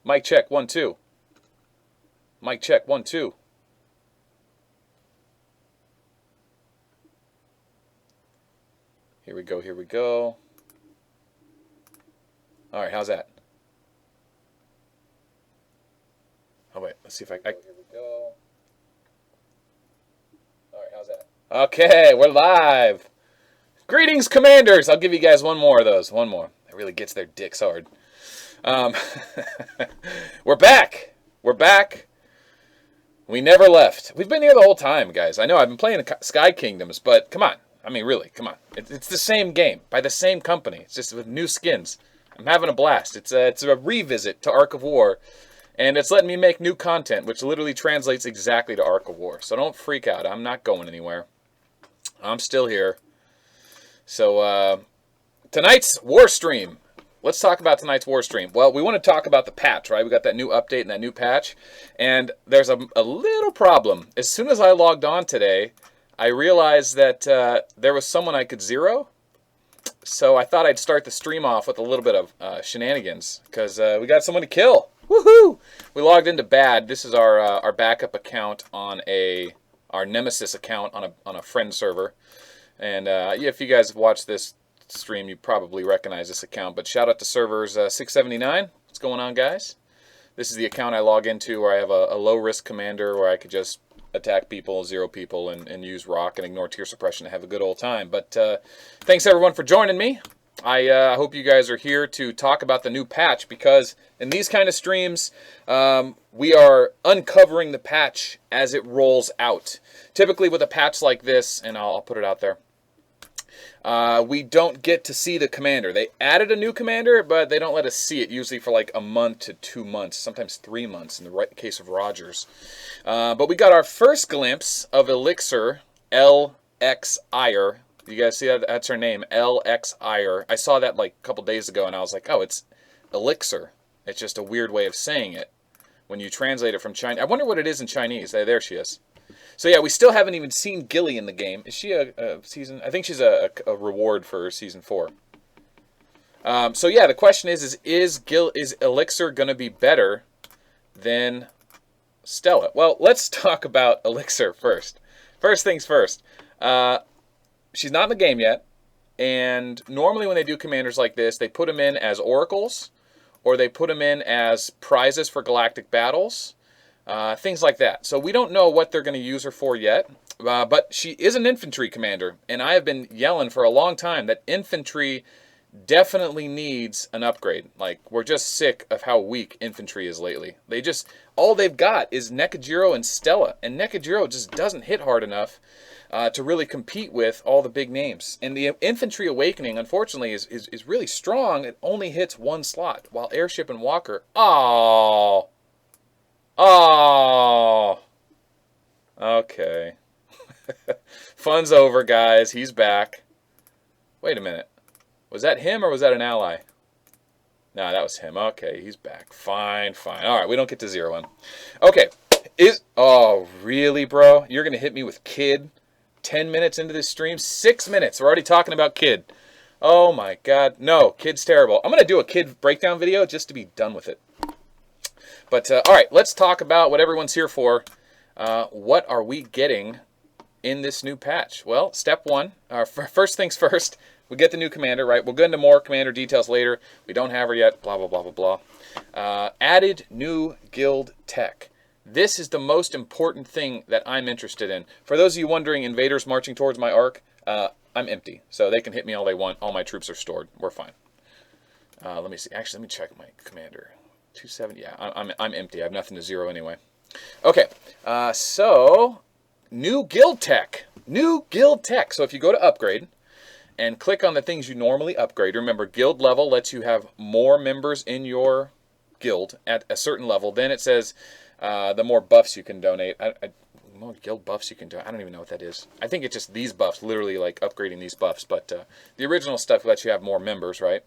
Mic check, 1, 2. Mic check, 1, 2. Here we go, here we go. All right, how's that? Oh, wait, let's see if I... Here we go. All right, how's that? Okay, we're live. Greetings, Commanders. I'll give you guys one more of those. One more. It really gets their dicks hard. We're back. We're back. We never left. We've been here the whole time, guys. I know I've been playing Sky Kingdoms, but come on. I mean, really, come on. It's the same game by the same company. It's just with new skins. I'm having a blast. It's a revisit to Ark of War, and it's letting me make new content, which literally translates exactly to Ark of War. So don't freak out. I'm not going anywhere. I'm still here. So tonight's War Stream. Let's talk about tonight's War Stream. Well, we want to talk about the patch, right? We got that new update and that new patch, and there's a little problem. As soon as I logged on today, I realized that there was someone I could zero. So I thought I'd start the stream off with a little bit of shenanigans, because we got someone to kill. Woohoo! We logged into bad. This is our backup account on our Nemesis account on a friend server. And yeah, if you guys have watched this stream, you probably recognize this account. But shout out to servers 679. What's going on, guys? This is the account I log into where I have a low-risk commander where I could just attack people, zero people, and use rock and ignore tier suppression to have a good old time. But thanks, everyone, for joining me. I hope you guys are here to talk about the new patch, because in these kind of streams, we are uncovering the patch as it rolls out. Typically with a patch like this, and I'll put it out there, we don't get to see the commander. They added a new commander, but they don't let us see it, usually for like a month to 2 months, sometimes 3 months in the case of Rogers. But we got our first glimpse of Elixir, elixir. You guys see that? That's her name, elixir. I saw that like a couple days ago, and I was like, oh, it's elixir. It's just a weird way of saying it when you translate it from Chinese. I wonder what it is in Chinese. There she is. So yeah, we still haven't even seen Gilly in the game. Is she a season? I think she's a reward for season 4. So yeah, the question is Elixir going to be better than Stella? Well, let's talk about Elixir first. First things first. She's not in the game yet, and normally when they do commanders like this, they put them in as oracles, or they put them in as prizes for galactic battles. Things like that. So we don't know what they're going to use her for yet, but she is an infantry commander, and I have been yelling for a long time that infantry definitely needs an upgrade. Like, we're just sick of how weak infantry is lately. All they've got is Nekajiro and Stella, and Nekajiro just doesn't hit hard enough to really compete with all the big names. And the infantry awakening, unfortunately, is really strong. It only hits one slot, while Airship and Walker, oh, okay. Fun's over, guys. He's back. Wait a minute. Was that him or was that an ally? No, that was him. Okay, he's back. Fine, fine. All right, we don't get to zero him. Okay. Oh, really, bro? You're going to hit me with Kid 10 minutes into this stream? 6 minutes. We're already talking about Kid. Oh, my God. No, Kid's terrible. I'm going to do a Kid breakdown video just to be done with it. But, all right, let's talk about what everyone's here for. What are we getting in this new patch? Well, step one, first things first, we get the new commander, right? We'll get into more commander details later. We don't have her yet, blah, blah, blah, blah, blah. Added new guild tech. This is the most important thing that I'm interested in. For those of you wondering, invaders marching towards my arc, I'm empty. So they can hit me all they want. All my troops are stored. We're fine. Let me see. Actually, let me check my commander. 270. Yeah, I'm empty. I have nothing to zero anyway. Okay, so new guild tech. New guild tech. So if you go to upgrade and click on the things you normally upgrade, remember guild level lets you have more members in your guild at a certain level. Then it says the more buffs you can donate. More guild buffs you can do. I don't even know what that is. I think it's just these buffs, literally like upgrading these buffs. But the original stuff lets you have more members, right?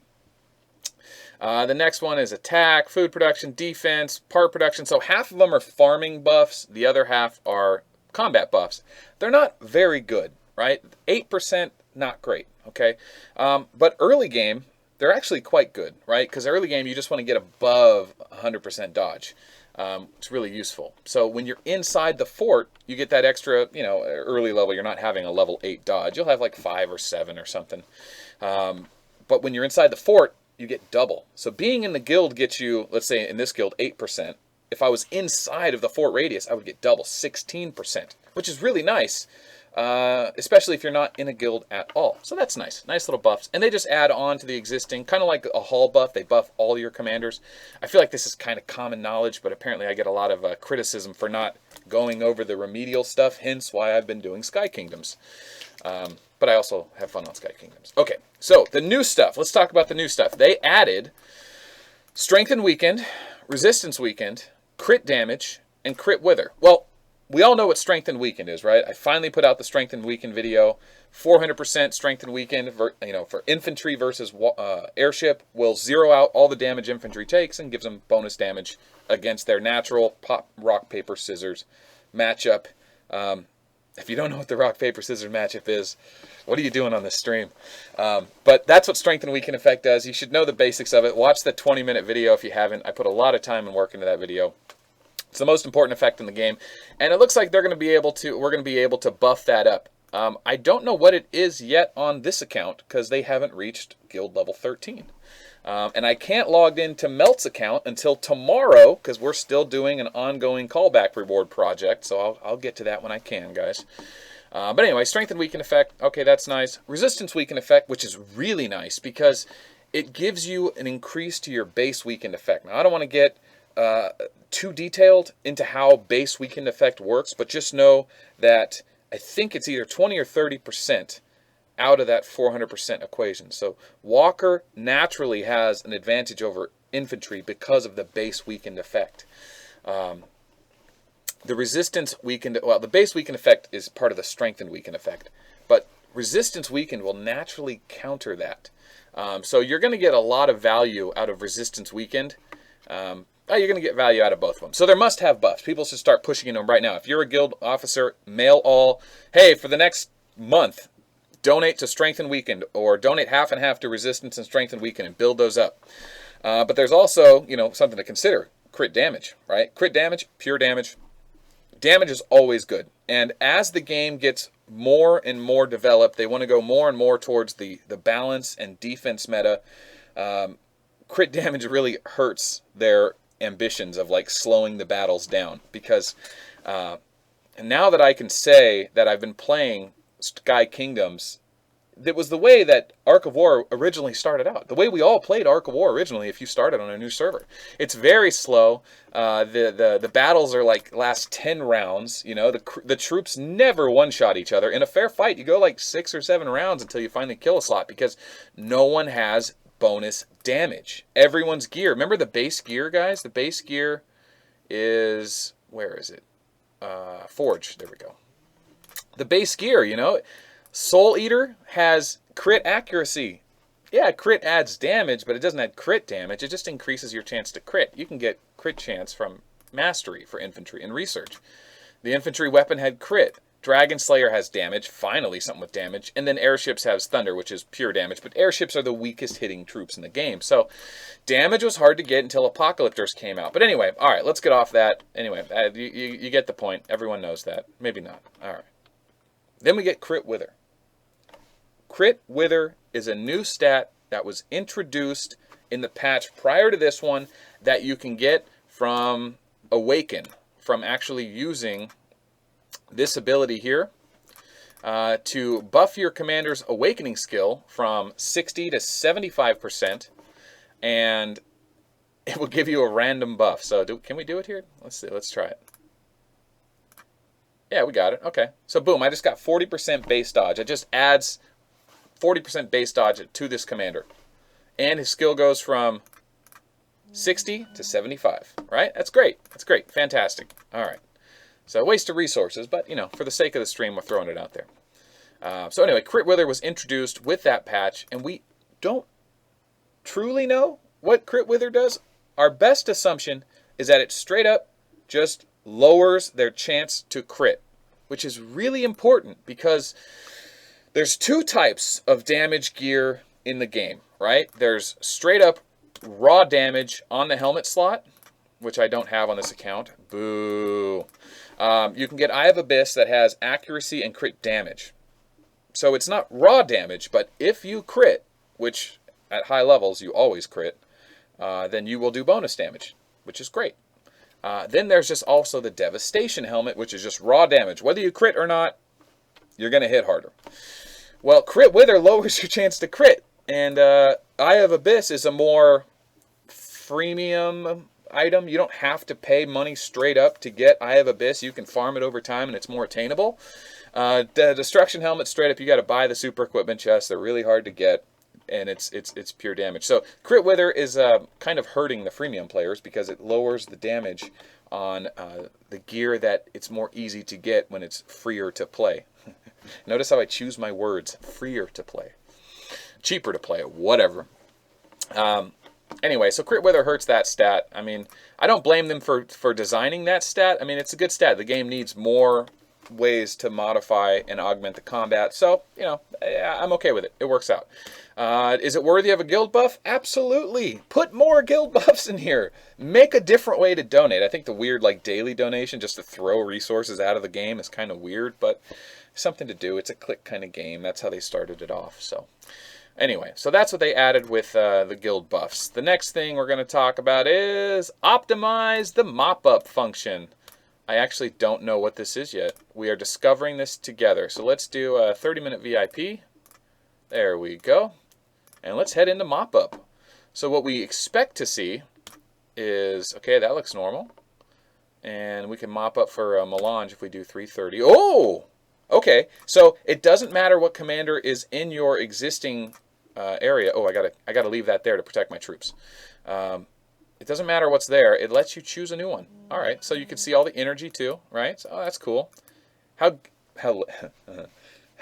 The next one is attack, food production, defense, part production. So half of them are farming buffs. The other half are combat buffs. They're not very good, right? 8%, not great, okay? But early game, they're actually quite good, right? Because early game, you just want to get above 100% dodge. It's really useful. So when you're inside the fort, you get that extra, you know, early level. You're not having a level 8 dodge. You'll have like 5 or 7 or something. But when you're inside the fort, you get double. So being in the guild gets you, let's say in this guild, 8%. If I was inside of the fort radius, I would get double, 16%, which is really nice, especially if you're not in a guild at all. So that's nice. Nice little buffs. And they just add on to the existing, kind of like a hall buff. They buff all your commanders. I feel like this is kind of common knowledge, but apparently I get a lot of criticism for not going over the remedial stuff, hence why I've been doing Sky Kingdoms. But I also have fun on Sky Kingdoms. Okay, so the new stuff. Let's talk about the new stuff. They added Strength and Weakened, Resistance Weakened, Crit Damage, and Crit Wither. Well, we all know what Strength and Weakened is, right? I finally put out the Strength and Weakened video. 400% Strength and Weakened, for infantry versus airship will zero out all the damage infantry takes and gives them bonus damage against their natural pop, rock, paper, scissors matchup. If you don't know what the rock, paper, scissors matchup is, what are you doing on this stream? But that's what Strength and Weaken effect does. You should know the basics of it. Watch the 20-minute video if you haven't. I put a lot of time and work into that video. It's the most important effect in the game, and it looks like we're going to be able to buff that up. I don't know what it is yet on this account because they haven't reached guild level 13. And I can't log into Melt's account until tomorrow because we're still doing an ongoing callback reward project. So I'll get to that when I can, guys. But anyway, Strength and Weaken effect. Okay, that's nice. Resistance Weaken effect, which is really nice because it gives you an increase to your base weakened effect. Now, I don't want to get too detailed into how base weakened effect works, but just know that I think it's either 20 or 30% out of that 400% equation. So Walker naturally has an advantage over infantry because of the base weakened effect. The resistance weakened, well, the base weakened effect is part of the strength and weakened effect, but resistance weakened will naturally counter that. So you're going to get a lot of value out of resistance weakened. You're going to get value out of both of them. So there must have buffs. People should start pushing them right now. If you're a guild officer, mail all, hey, for the next month, donate to Strength and Weakened, or donate half and half to Resistance and Strength and Weakened, and build those up. But there's also, something to consider. Crit damage, right? Crit damage, pure damage. Damage is always good. And as the game gets more and more developed, they want to go more and more towards the balance and defense meta. Crit damage really hurts their ambitions of like slowing the battles down, because now that I can say that I've been playing Sky Kingdoms, that was the way that Ark of War originally started out. The way we all played Ark of War originally, if you started on a new server. It's very slow. The battles are like last 10 rounds. The troops never one-shot each other. In a fair fight, you go like 6 or 7 rounds until you finally kill a slot, because no one has bonus damage. Everyone's gear. Remember the base gear, guys? The base gear is, where is it? Forge. There we go. The base gear, Soul Eater has crit accuracy. Yeah, crit adds damage, but it doesn't add crit damage. It just increases your chance to crit. You can get crit chance from Mastery for infantry and research. The infantry weapon had crit. Dragon Slayer has damage, finally something with damage. And then airships has thunder, which is pure damage. But airships are the weakest hitting troops in the game. So damage was hard to get until Apocalyptors came out. But anyway, all right, let's get off that. Anyway, you get the point. Everyone knows that. Maybe not. All right. Then we get Crit Wither. Crit Wither is a new stat that was introduced in the patch prior to this one that you can get from Awaken, from actually using this ability here to buff your commander's awakening skill from 60 to 75%, and it will give you a random buff. So can we do it here? Let's see. Let's try it. Yeah, we got it. Okay. So boom, I just got 40% base dodge. It just adds 40% base dodge to this commander. And his skill goes from 60 to 75, right? That's great. That's great. Fantastic. All right. So a waste of resources, but, for the sake of the stream, we're throwing it out there. So anyway, Crit Wither was introduced with that patch, and we don't truly know what Crit Wither does. Our best assumption is that it straight up just lowers their chance to crit, which is really important because there's 2 types of damage gear in the game, right? There's straight up raw damage on the helmet slot, which I don't have on this account. Boo. You can get Eye of Abyss that has accuracy and crit damage. So it's not raw damage, but if you crit, which at high levels you always crit, then you will do bonus damage, which is great. Then there's just also the Devastation helmet, which is just raw damage. Whether you crit or not, you're going to hit harder. Well, Crit Wither lowers your chance to crit, and Eye of Abyss is a more freemium item. You don't have to pay money straight up to get Eye of Abyss. You can farm it over time, and it's more attainable. The Destruction helmet, straight up, you got to buy the super equipment chests. They're really hard to get, and it's pure damage. So Crit Wither is kind of hurting the freemium players because it lowers the damage on the gear that it's more easy to get when it's freer to play. Notice how I choose my words. Freer to play. Cheaper to play. Whatever. Anyway, so Crit Wither hurts that stat. I mean, I don't blame them for designing that stat. I mean, it's a good stat. The game needs more ways to modify and augment the combat. So, you know, I'm okay with it. It works out. Is it worthy of a guild buff? Absolutely. Put more guild buffs in here. Make a different way to donate. I think the weird, like, daily donation just to throw resources out of the game is kind of weird, but something to do. It's a click kind of game. That's how they started it off. So anyway, so that's what they added with the guild buffs. The next thing we're going to talk about is optimize the mop-up function. I actually don't know what this is yet. We are discovering this together. So let's do a 30-minute VIP. There we go. And let's head into mop-up. So what we expect to see is, okay, that looks normal. And we can mop up for a melange if we do 330. Oh! Okay, so it doesn't matter what commander is in your existing area. Oh, I gotta leave that there to protect my troops. It doesn't matter what's there. It lets you choose a new one. All right, so you can see all the energy too, right? So, oh, that's cool. How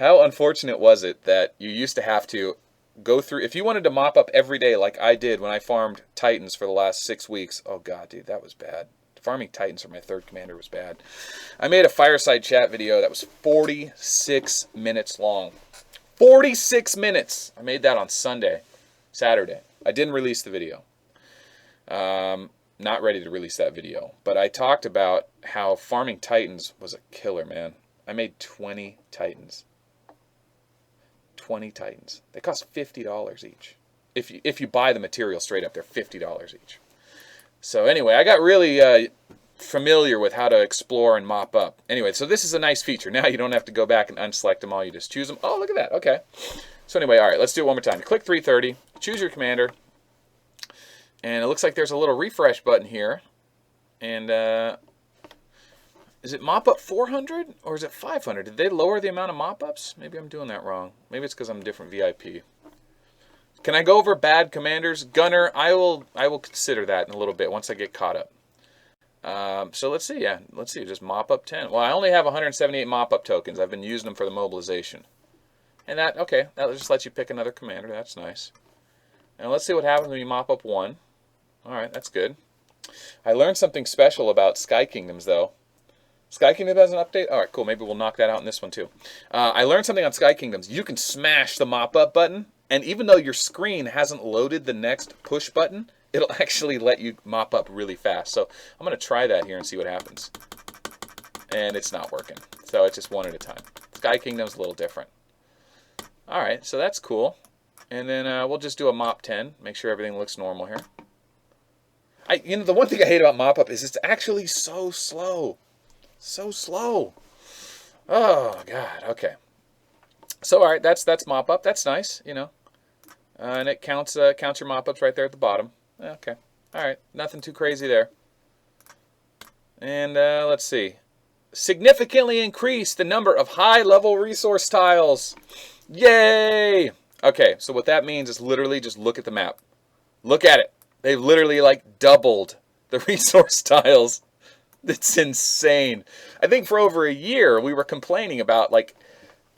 unfortunate was it that you used to have to go through, if you wanted to mop up every day like I did when I farmed Titans for the last 6 weeks. Oh God, dude, that was bad. Farming Titans for my third commander was bad. I made a fireside chat video that was 46 minutes long. 46 minutes! I made that on Saturday. I didn't release the video. Not ready to release that video. But I talked about how farming Titans was a killer, man. I made 20 Titans. 20 Titans. They cost $50 each. If you buy the material straight up, they're $50 each. So anyway, I got really familiar with how to explore and mop up. Anyway, so this is a nice feature. Now you don't have to go back and unselect them all. You just choose them. Oh, look at that. Okay. So anyway, all right, let's do it one more time. Click 330. Choose your commander. And it looks like there's a little refresh button here. And is it mop up 400 or is it 500? Did they lower the amount of mop ups? Maybe I'm doing that wrong. Maybe it's because I'm a different VIP. Can I go over bad commanders? Gunner, I will consider that in a little bit once I get caught up. So let's see, yeah. Let's see, just mop up 10. Well, I only have 178 mop up tokens. I've been using them for the mobilization. And that, okay, that just lets you pick another commander. That's nice. And let's see what happens when you mop up 1. All right, that's good. I learned something special about Sky Kingdoms, though. Sky Kingdom has an update? All right, cool. Maybe we'll knock that out in this one, too. I learned something on Sky Kingdoms. You can smash the mop up button. And even though your screen hasn't loaded the next push button, it'll actually let you mop up really fast. So I'm going to try that here and see what happens. And it's not working. So it's just one at a time. Sky Kingdom's a little different. All right, so that's cool. And then we'll just do a mop 10. Make sure everything looks normal here. The one thing I hate about mop up is it's actually so slow. So slow. Oh, God. Okay. So, all right, that's mop up. That's nice, you know. And it counts your mop ups right there at the bottom. Okay. All right. Nothing too crazy there. And let's see. Significantly increase the number of high-level resource tiles. Yay! Okay, so what that means is literally just look at the map. Look at it. They've literally, like, doubled the resource tiles. It's insane. I think for over a year we were complaining about, like,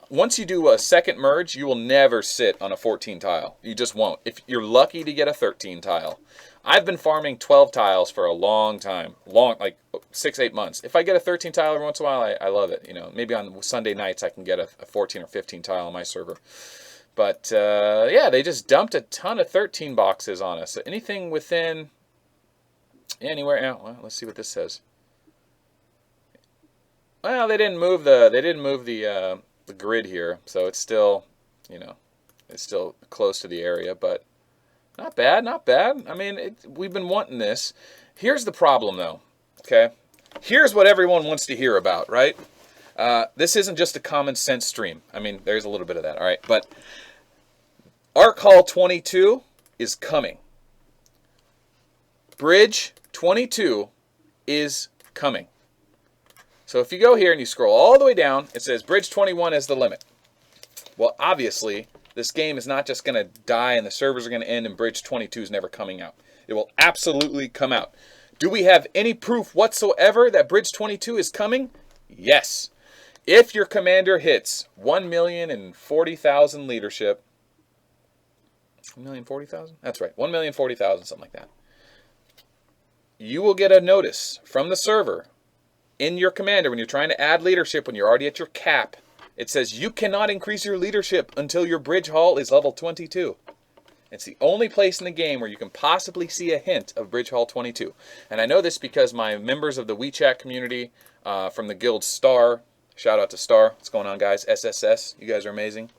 once you do a second merge, you will never sit on a 14 tile. You just won't. If you're lucky to get a 13 tile. I've been farming 12 tiles for a long time. Like 6-8 months. If I get a 13 tile every once in a while, I love it. You know, maybe on Sunday nights I can get a 14 or 15 tile on my server. But, yeah, they just dumped a ton of 13 boxes on us. So anything within anywhere. Well, let's see what this says. Well, they didn't move the grid here, so it's still, it's still close to the area, but not bad, not bad. I mean, we've been wanting this. Here's the problem, though. Okay, here's what everyone wants to hear about, right? This isn't just a common sense stream. I mean, there's a little bit of that, all right. But Arc Hall 22 is coming. Bridge 22 is coming. So if you go here and you scroll all the way down, it says Bridge 21 is the limit. Well, obviously, this game is not just going to die and the servers are going to end and Bridge 22 is never coming out. It will absolutely come out. Do we have any proof whatsoever that Bridge 22 is coming? Yes. If your commander hits 1,040,000 leadership, 1,040,000? That's right, 1,040,000, something like that. You will get a notice from the server in your commander when you're trying to add leadership, when you're already at your cap. It says you cannot increase your leadership until your Bridge Hall is level 22. It's the only place in the game where you can possibly see a hint of Bridge Hall 22. And I know this because my members of the WeChat community from the guild Star, shout out to Star, what's going on, guys? SSS, you guys are amazing.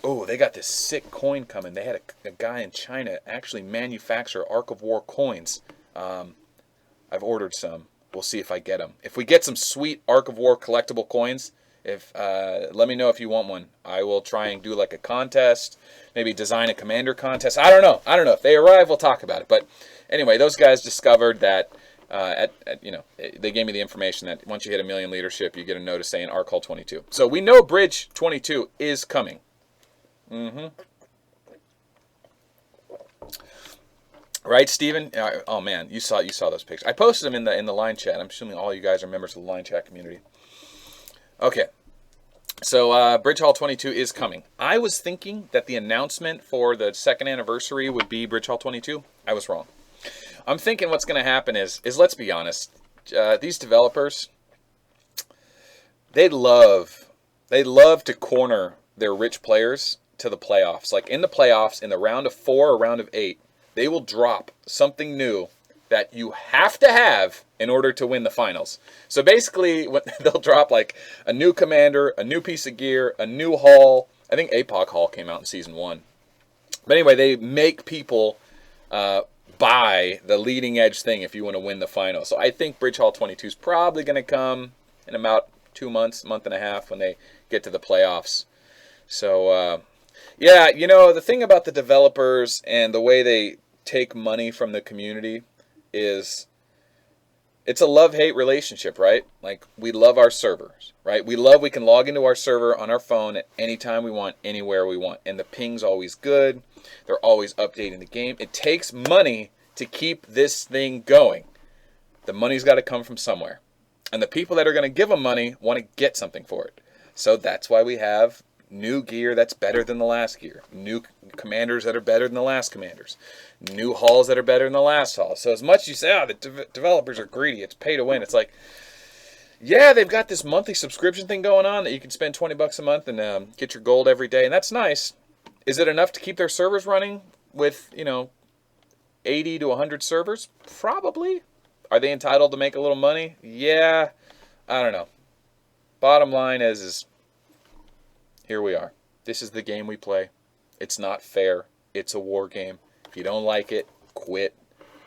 Oh, they got this sick coin coming. They had a guy in China actually manufacture Ark of War coins. I've ordered some. We'll see if I get them. If we get some sweet Ark of War collectible coins, let me know if you want one. I will try and do like a contest, maybe design a commander contest. I don't know. If they arrive, we'll talk about it. But anyway, those guys discovered that they gave me the information that once you hit 1 million leadership, you get a notice saying Arc Hall 22. So we know Bridge 22 is coming. Right, Steven? Oh man, you saw those pictures. I posted them in the line chat. I'm assuming all you guys are members of the line chat community. Okay, so Bridge Hall 22 is coming. I was thinking that the announcement for the 2nd anniversary would be Bridge Hall 22. I was wrong. I'm thinking what's going to happen is let's be honest. These developers, they love to corner their rich players to the playoffs. Like in the playoffs, in the round of 4 or round of 8, they will drop something new that you have to have in order to win the finals. So basically, they'll drop like a new commander, a new piece of gear, a new hall. I think APOC Hall came out in Season 1. But anyway, they make people buy the leading edge thing if you want to win the final. So I think Bridge Hall 22 is probably going to come in about 2 months, month and a half when they get to the playoffs. So, yeah, the thing about the developers and the way they take money from the community is it's a love-hate relationship, right? Like, we love our servers, right? We can log into our server on our phone at any time we want, anywhere we want. And the ping's always good. They're always updating the game. It takes money to keep this thing going. The money's got to come from somewhere. And the people that are going to give them money want to get something for it. So that's why we have new gear that's better than the last gear. New commanders that are better than the last commanders. New halls that are better than the last hall. So as much as you say, the developers are greedy, it's pay to win. It's like, yeah, they've got this monthly subscription thing going on that you can spend $20 a month and get your gold every day. And that's nice. Is it enough to keep their servers running with, 80 to 100 servers? Probably. Are they entitled to make a little money? Yeah. I don't know. Bottom line is here we are. This is the game we play. It's not fair. It's a war game. If you don't like it, quit.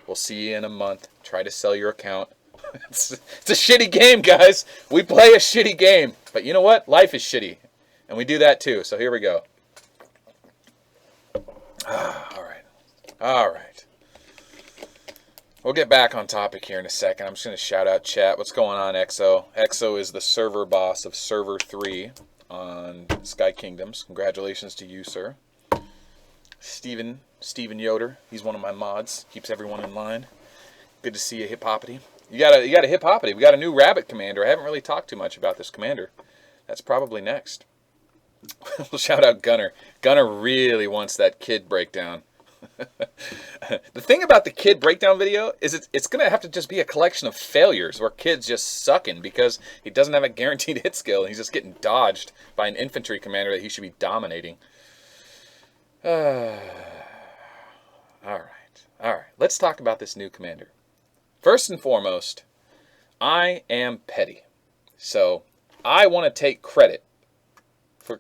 We'll see you in a month. Try to sell your account. It's a shitty game, guys. We play a shitty game. But you know what? Life is shitty. And we do that too. So here we go. All right. We'll get back on topic here in a second. I'm just going to shout out chat. What's going on, EXO? EXO is the server boss of Server 3 on Sky Kingdoms. Congratulations to you, sir. Steven Yoder. He's one of my mods. Keeps everyone in line. Good to see you, Hippopity. You got a Hippopity. We got a new rabbit commander. I haven't really talked too much about this commander. That's probably next. We'll shout out Gunner. Gunner really wants that kid breakdown. The thing about the kid breakdown video is it's going to have to just be a collection of failures where kid's just sucking because he doesn't have a guaranteed hit skill and he's just getting dodged by an infantry commander that he should be dominating. All right. Let's talk about this new commander. First and foremost, I am petty. So I want to take credit for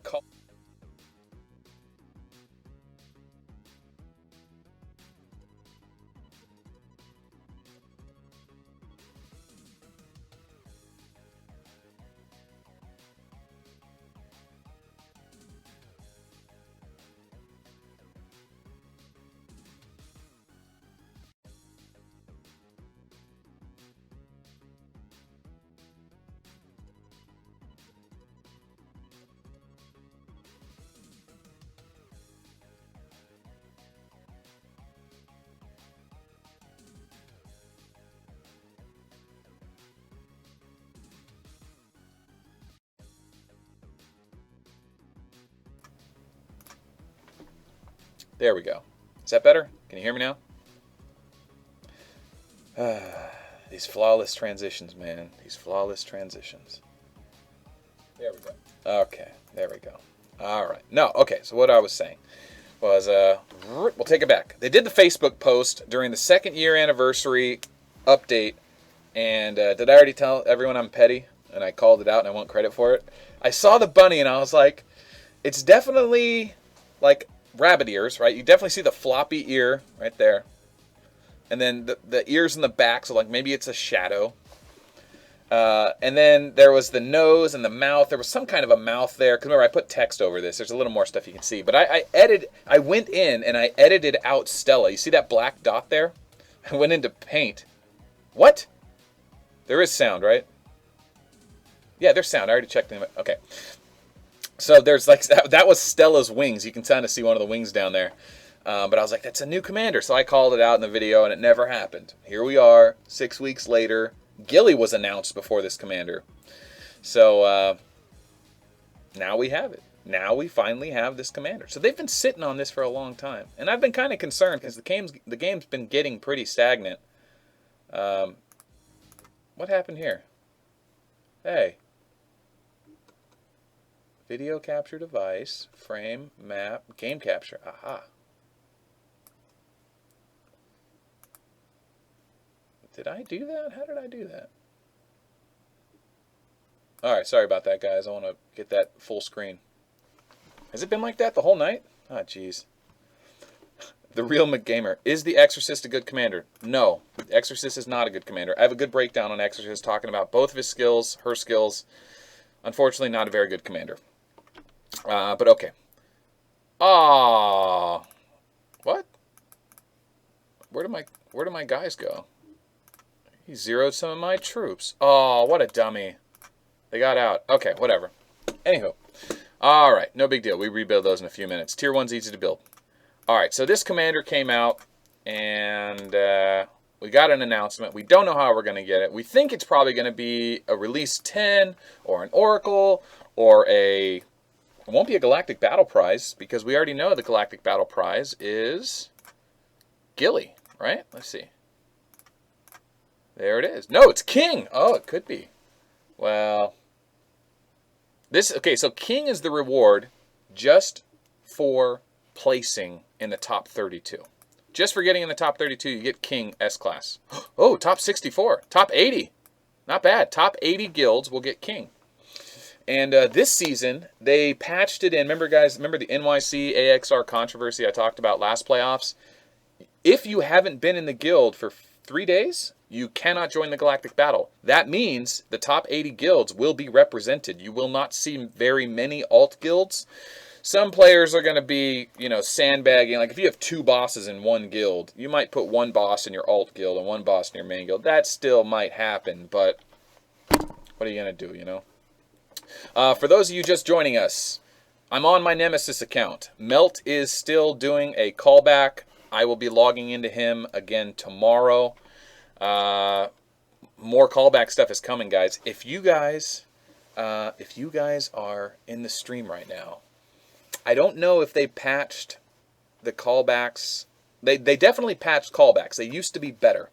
There we go. Is that better? Can you hear me now? These flawless transitions, man. These flawless transitions. There we go. Okay, there we go. All right. No, okay, so what I was saying was, we'll take it back. They did the Facebook post during the 2nd year anniversary update, and did I already tell everyone I'm petty? And I called it out and I want credit for it. I saw the bunny and I was like, it's definitely like rabbit ears, right? You definitely see the floppy ear right there. And then the ears in the back, so like maybe it's a shadow. And then there was the nose and the mouth. There was some kind of a mouth there. Because remember, I put text over this. There's a little more stuff you can see. But I went in and I edited out Stella. You see that black dot there? I went into paint. What? There is sound, right? Yeah, there's sound. I already checked them. Okay. So there's like, that was Stella's wings. You can kind of see one of the wings down there. But I was like, that's a new commander. So I called it out in the video and it never happened. Here we are, 6 weeks later. Gilly was announced before this commander. So now we have it. Now we finally have this commander. So they've been sitting on this for a long time. And I've been kind of concerned because the game's been getting pretty stagnant. What happened here? Hey. Video capture device, frame, map, game capture. Aha. Did I do that? How did I do that? Alright, sorry about that, guys. I want to get that full screen. Has it been like that the whole night? Ah, oh, jeez. The real McGamer. Is the Exorcist a good commander? No. The Exorcist is not a good commander. I have a good breakdown on Exorcist talking about both of his skills, her skills. Unfortunately, not a very good commander. But okay. Ah, what? Where do my guys go? He zeroed some of my troops. Oh, what a dummy. They got out. Okay, whatever. Anywho. Alright, no big deal. We rebuild those in a few minutes. Tier 1's easy to build. Alright, so this commander came out, and we got an announcement. We don't know how we're going to get it. We think it's probably going to be a Release 10, or an Oracle, or a... It won't be a Galactic Battle Prize, because we already know the Galactic Battle Prize is Gilly, right? Let's see. There it is. No, it's King. Oh, it could be. Well, okay, so King is the reward just for placing in the top 32. Just for getting in the top 32, you get King S-Class. Oh, top 64. Top 80. Not bad. Top 80 guilds will get King. And this season, they patched it in. Remember, guys, remember the NYC AXR controversy I talked about last playoffs? If you haven't been in the guild for 3 days, you cannot join the Galactic Battle. That means the top 80 guilds will be represented. You will not see very many alt guilds. Some players are going to be, you know, sandbagging. Like if you have 2 bosses in one guild, you might put 1 boss in your alt guild and 1 boss in your main guild. That still might happen, but what are you going to do, you know? For those of you just joining us, I'm on my Nemesis account. Melt is still doing a callback. I will be logging into him again tomorrow. More callback stuff is coming, guys. If you guys are in the stream right now, I don't know if they patched the callbacks They definitely patched callbacks. They used to be better.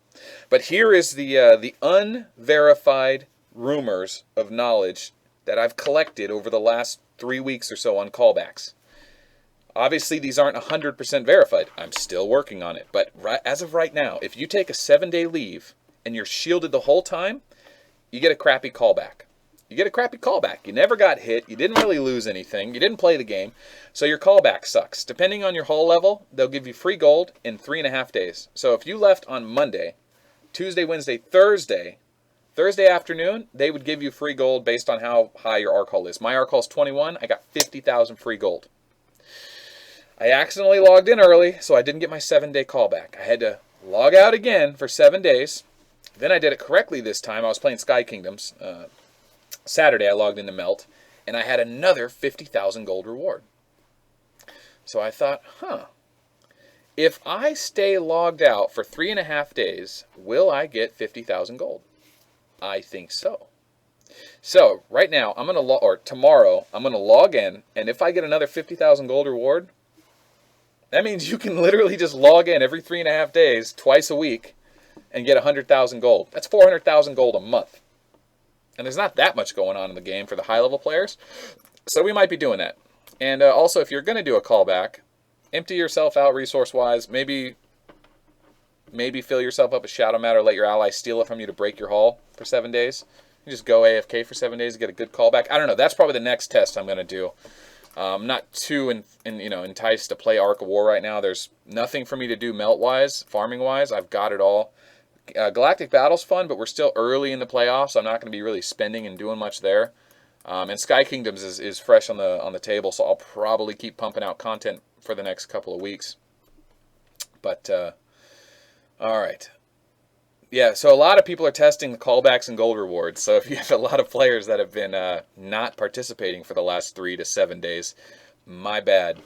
But here is the unverified rumors of knowledge that I've collected over the last 3 weeks or so on callbacks. Obviously, these aren't 100% verified. I'm still working on it. But as of right now, if you take a 7-day leave and you're shielded the whole time, you get a crappy callback. You get a crappy callback. You never got hit. You didn't really lose anything. You didn't play the game. So your callback sucks. Depending on your hull level, they'll give you free gold in 3.5 days. So if you left on Monday, Tuesday, Wednesday, Thursday afternoon, they would give you free gold based on how high your arc hull is. My arc hull is 21. I got 50,000 free gold. I accidentally logged in early, so I didn't get my 7-day callback. I had to log out again for 7 days. Then I did it correctly this time. I was playing Sky Kingdoms. Saturday, I logged into Melt, and I had another 50,000 gold reward. So I thought, if I stay logged out for 3.5 days, will I get 50,000 gold? I think so. So right now, tomorrow, I'm going to log in, and if I get another 50,000 gold reward, that means you can literally just log in every 3.5 days, twice a week, and get 100,000 gold. That's 400,000 gold a month. And there's not that much going on in the game for the high-level players. So we might be doing that. And also, if you're going to do a callback, empty yourself out resource-wise. Maybe fill yourself up with Shadow Matter, let your ally steal it from you to break your hull for 7 days. You just go AFK for 7 days to get a good callback. I don't know. That's probably the next test I'm going to do. I'm not too enticed to play Arc of War right now. There's nothing for me to do melt-wise, farming-wise. I've got it all. Galactic Battle's fun, but we're still early in the playoffs, so I'm not going to be really spending and doing much there. And Sky Kingdoms is fresh on the table, so I'll probably keep pumping out content for the next couple of weeks. But, all right. Yeah, so a lot of people are testing the callbacks and gold rewards. So if you have a lot of players that have been not participating for the last 3 to 7 days, my bad.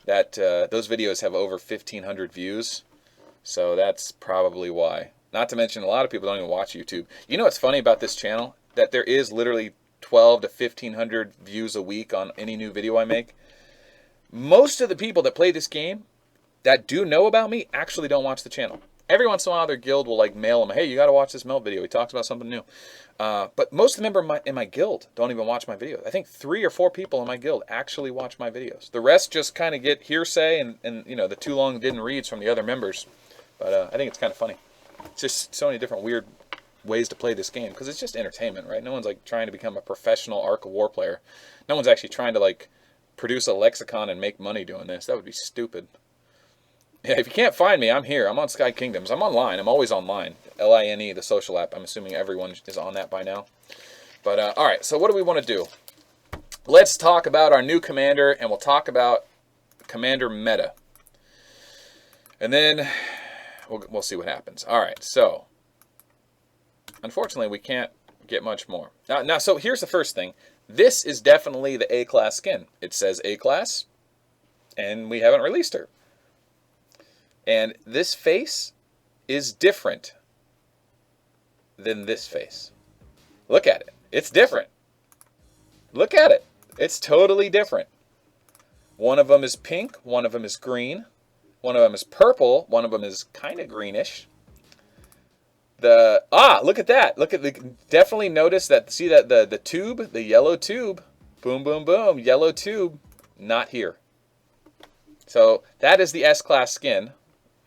Those videos have over 1,500 views, so that's probably why. Not to mention, a lot of people don't even watch YouTube. You know what's funny about this channel? That there is literally 12 to 1,500 views a week on any new video I make. Most of the people that play this game that do know about me actually don't watch the channel. Every once in a while, their guild will mail them, hey, you got to watch this Melt video. He talks about something new. But most of the members in my guild don't even watch my videos. I think 3 or 4 people in my guild actually watch my videos. The rest just kind of get hearsay and the too long didn't reads from the other members. But I think it's kind of funny. It's just so many different weird ways to play this game because it's just entertainment, right? No one's trying to become a professional Arc of War player. No one's actually trying to produce a lexicon and make money doing this. That would be stupid. Yeah, if you can't find me, I'm here. I'm on Sky Kingdoms. I'm online. I'm always online. LINE, the social app. I'm assuming everyone is on that by now. But all right, so what do we want to do? Let's talk about our new commander, and we'll talk about commander meta. And then we'll see what happens. All right, so unfortunately, we can't get much more. Now, so here's the first thing. This is definitely the A-class skin. It says A-class, and we haven't released her. And this face is different than this face. Look at it. It's different. Look at it. It's totally different. One of them is pink. One of them is green. One of them is purple. One of them is kind of greenish. Look at that. Definitely notice that. See that the tube, the yellow tube. Boom, boom, boom. Yellow tube. Not here. So that is the S-class skin.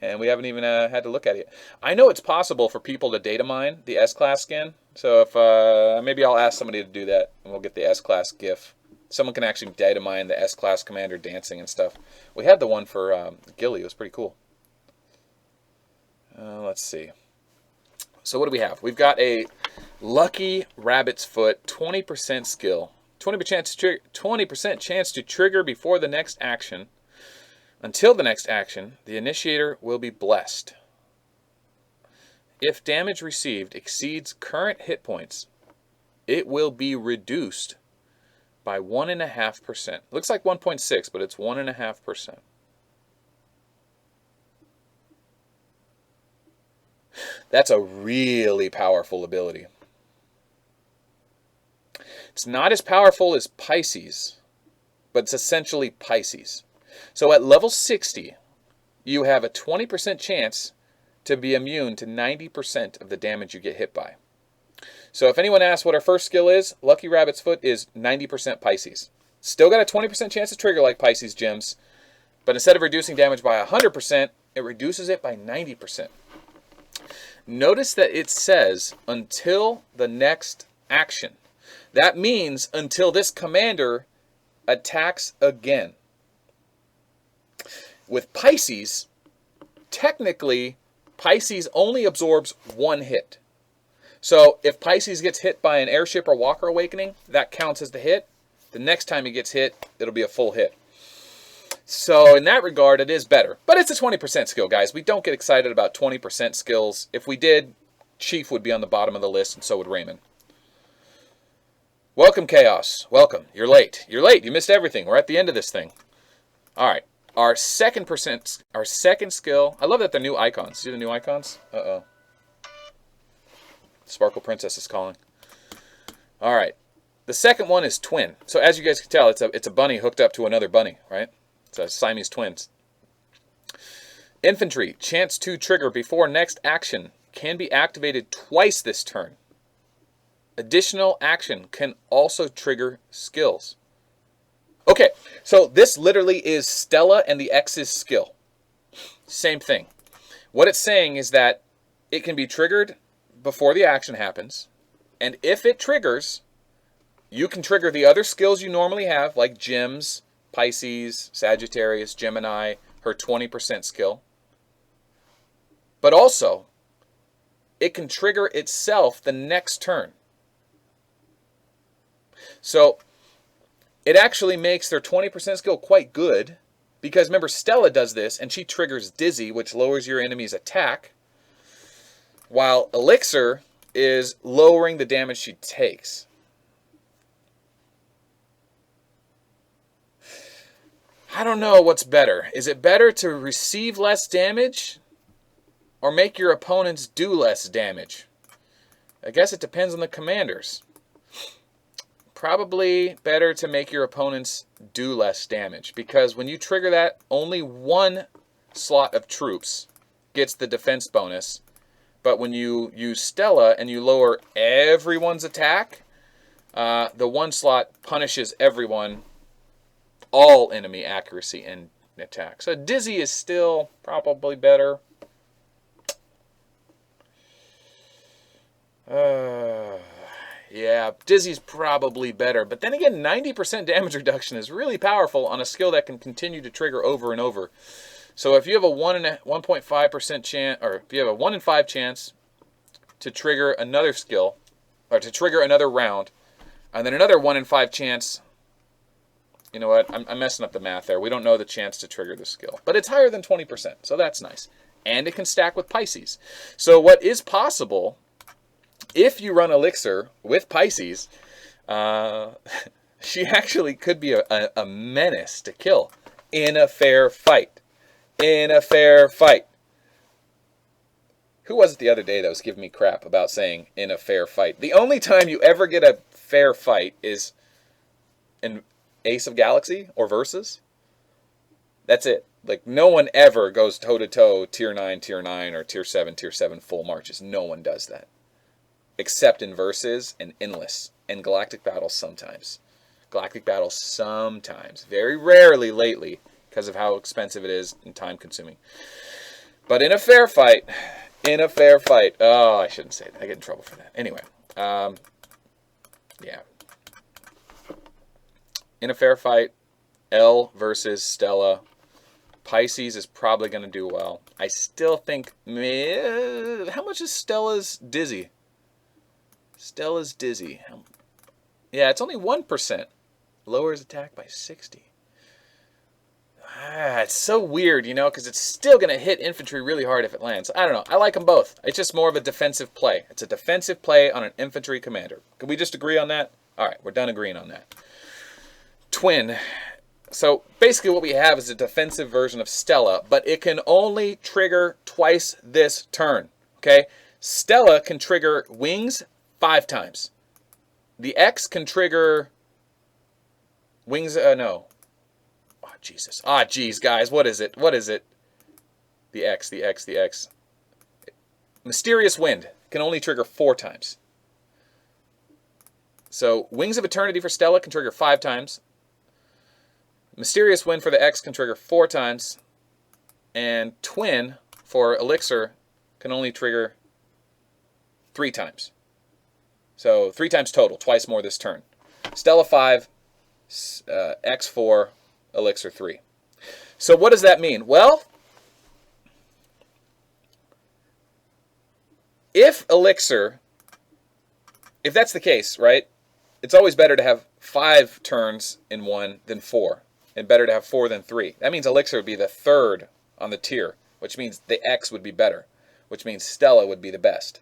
And we haven't even had to look at it. I know it's possible for people to data mine the S-class skin. So if maybe I'll ask somebody to do that, and we'll get the S-class GIF. Someone can actually data mine the S-class commander dancing and stuff. We had the one for Gilly. It was pretty cool. Let's see. So what do we have? We've got a Lucky Rabbit's Foot, 20% skill. 20% chance to trigger before the next action. Until the next action, the initiator will be blessed. If damage received exceeds current hit points, it will be reduced by 1.5%. Looks like 1.6, but it's 1.5%. That's a really powerful ability. It's not as powerful as Pisces, but it's essentially Pisces. So at level 60, you have a 20% chance to be immune to 90% of the damage you get hit by. So if anyone asks what our first skill is, Lucky Rabbit's Foot is 90% Pisces. Still got a 20% chance to trigger like Pisces gems, but instead of reducing damage by 100%, it reduces it by 90%. Notice that it says until the next action. That means until this commander attacks again. With Pisces, technically, Pisces only absorbs one hit. So if Pisces gets hit by an airship or Walker Awakening, that counts as the hit. The next time he gets hit, it'll be a full hit. So in that regard, it is better. But it's a 20% skill, guys. We don't get excited about 20% skills. If we did, Chief would be on the bottom of the list, and so would Raymond. Welcome, Chaos. Welcome. You're late. You're late. You missed everything. We're at the end of this thing. All right. Our second skill. I love that they're new icons. See the new icons? Uh-oh. Sparkle Princess is calling. All right. The second one is twin. So as you guys can tell, it's a bunny hooked up to another bunny, right? It's a Siamese twins. Infantry. Chance to trigger before next action. Can be activated twice this turn. Additional action can also trigger skills. Okay, so this literally is Stella and the X's skill. Same thing. What it's saying is that it can be triggered before the action happens, and if it triggers, you can trigger the other skills you normally have, like gems, Pisces, Sagittarius, Gemini, her 20% skill. But also, it can trigger itself the next turn. So it actually makes their 20% skill quite good, because remember, Stella does this, and she triggers Dizzy, which lowers your enemy's attack, while Elixir is lowering the damage she takes. I don't know what's better. Is it better to receive less damage or make your opponents do less damage? I guess it depends on the commanders. Probably better to make your opponents do less damage, because when you trigger that, only one slot of troops gets the defense bonus. But when you use Stella and you lower everyone's attack, the one slot punishes everyone, all enemy accuracy and attack. So Dizzy is still probably better. Yeah, Dizzy's probably better. But then again, 90% damage reduction is really powerful on a skill that can continue to trigger over and over. So if you have a 1.5% chance, or if you have a 1 in 5 chance to trigger another skill, or to trigger another round, and then another 1 in 5 chance, you know what, I'm messing up the math there. We don't know the chance to trigger the skill. But it's higher than 20%, so that's nice. And it can stack with Pisces. So what is possible, if you run Elixir with Pisces, she actually could be a menace to kill in a fair fight. In a fair fight. Who was it the other day that was giving me crap about saying in a fair fight? The only time you ever get a fair fight is in Ace of Galaxy or Versus. That's it. Like, no one ever goes toe-to-toe tier 9, or tier 7 full marches. No one does that. Except in Versus and Endless. And Galactic battles sometimes. Galactic battles sometimes. Very rarely lately, because of how expensive it is and time-consuming. But in a fair fight, oh, I shouldn't say that. I get in trouble for that. Anyway, yeah. In a fair fight, L versus Stella. Pisces is probably going to do well. I still think, how much is Stella's Dizzy? Stella's Dizzy. Yeah, it's only 1%. Lowers attack by 60. It's so weird, you know, because it's still going to hit infantry really hard if it lands. I don't know. I like them both. It's just more of a defensive play. It's a defensive play on an infantry commander. Can we just agree on that? All right, we're done agreeing on that. Twin. So basically what we have is a defensive version of Stella, but it can only trigger twice this turn. Okay? Stella can trigger wings 5 times. The X can trigger wings, no. Oh, Jesus. Ah, geez, guys, what is it? What is it? The X. Mysterious Wind can only trigger 4 times. So Wings of Eternity for Stella can trigger 5 times. Mysterious Wind for the X can trigger 4 times. And Twin for Elixir can only trigger 3 times. So 3 times total, twice more this turn. Stella 5, X 4, Elixir 3. So what does that mean? Well, if Elixir, if that's the case, right, it's always better to have 5 turns in one than 4, and better to have 4 than 3. That means Elixir would be the 3rd on the tier, which means the X would be better, which means Stella would be the best.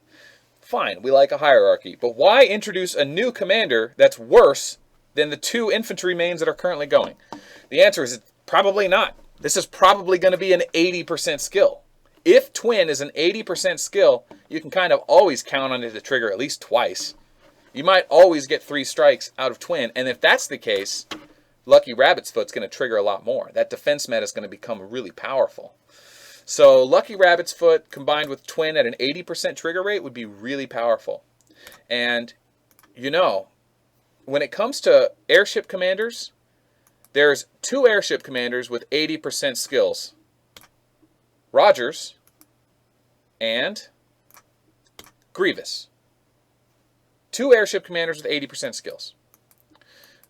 Fine, we like a hierarchy, but why introduce a new commander that's worse than the 2 infantry mains that are currently going? The answer is probably not. This is probably going to be an 80% skill. If Twin is an 80% skill, you can kind of always count on it to trigger at least twice. You might always get 3 strikes out of Twin, and if that's the case, Lucky Rabbit's Foot's going to trigger a lot more. That defense meta is going to become really powerful. So Lucky Rabbit's Foot combined with Twin at an 80% trigger rate would be really powerful. And, you know, when it comes to airship commanders, there's 2 airship commanders with 80% skills. Rogers and Grievous. 2 airship commanders with 80% skills.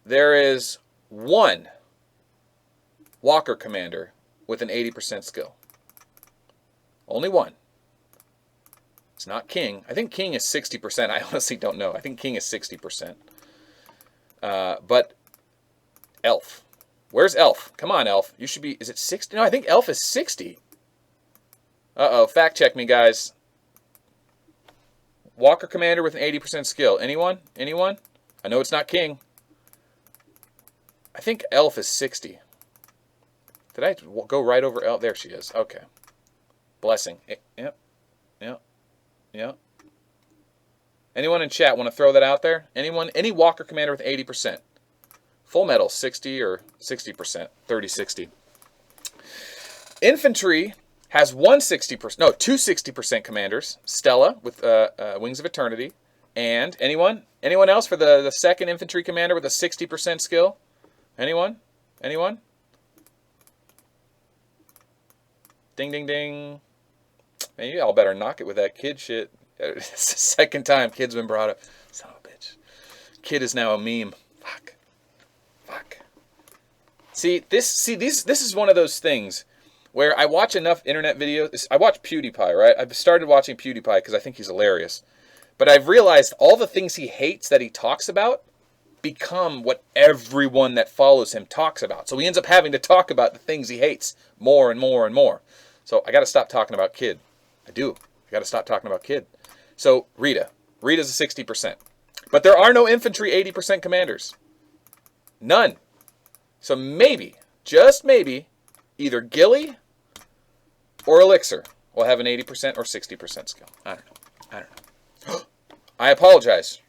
There is 1 Walker commander with an 80% skill. Only 1. It's not King. I think King is 60%. I honestly don't know. I think King is 60%. But Elf. Where's Elf? Come on, Elf. You should be... Is it 60? No, I think Elf is 60. Uh-oh. Fact check me, guys. Walker commander with an 80% skill. Anyone? Anyone? I know it's not King. I think Elf is 60. Did I go right over Elf? There she is. Okay. Blessing. Yep. Anyone in chat want to throw that out there? Anyone? Any Walker commander with 80%? Full Metal 60 or 60%? 30-60. Infantry has 2 60% commanders. Stella with Wings of Eternity. And anyone else for the 2nd infantry commander with a 60% skill? Anyone? Ding, ding, ding. Man, you all better knock it with that kid shit. It's the 2nd time kid's been brought up. Son of a bitch. Kid is now a meme. Fuck. See, this is one of those things where I watch enough internet videos. I watch PewDiePie, right? I've started watching PewDiePie because I think he's hilarious. But I've realized all the things he hates that he talks about become what everyone that follows him talks about. So he ends up having to talk about the things he hates more and more and more. So I got to stop talking about Kid. I got to stop talking about Kid. So Rita's a 60%. But there are no infantry 80% commanders. None. So maybe, just maybe, either Gilly or Elixir will have an 80% or 60% skill. I don't know. I apologize.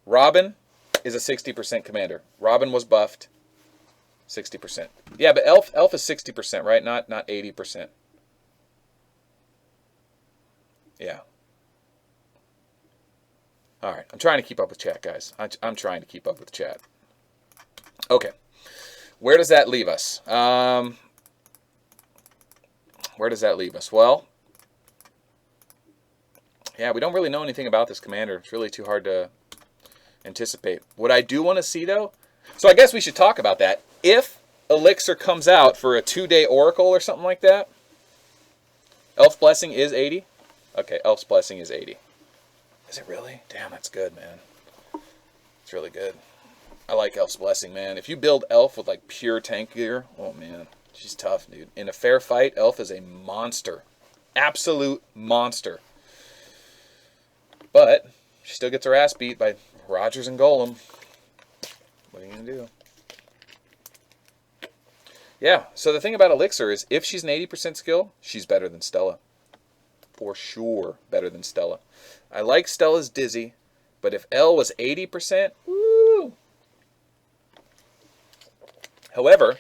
Robin is a 60% commander. Robin was buffed. 60%. Yeah, but Elf is 60%, right? Not 80%. Yeah. All right. I'm trying to keep up with chat, guys. I'm trying to keep up with chat. Okay. Where does that leave us? Well, yeah, we don't really know anything about this commander. It's really too hard to anticipate. What I do want to see, though, so I guess we should talk about that. If Elixir comes out for a 2-day Oracle or something like that, Elf's Blessing is 80? Okay, Elf's Blessing is 80. Is it really? Damn, that's good, man. It's really good. I like Elf's Blessing, man. If you build Elf with, like, pure tank gear, oh, man, she's tough, dude. In a fair fight, Elf is a monster. Absolute monster. But she still gets her ass beat by Rogers and Golem. What are you going to do? Yeah, so the thing about Elixir is if she's an 80% skill, she's better than Stella. For sure, better than Stella. I like Stella's Dizzy, but if L was 80%, woo! However,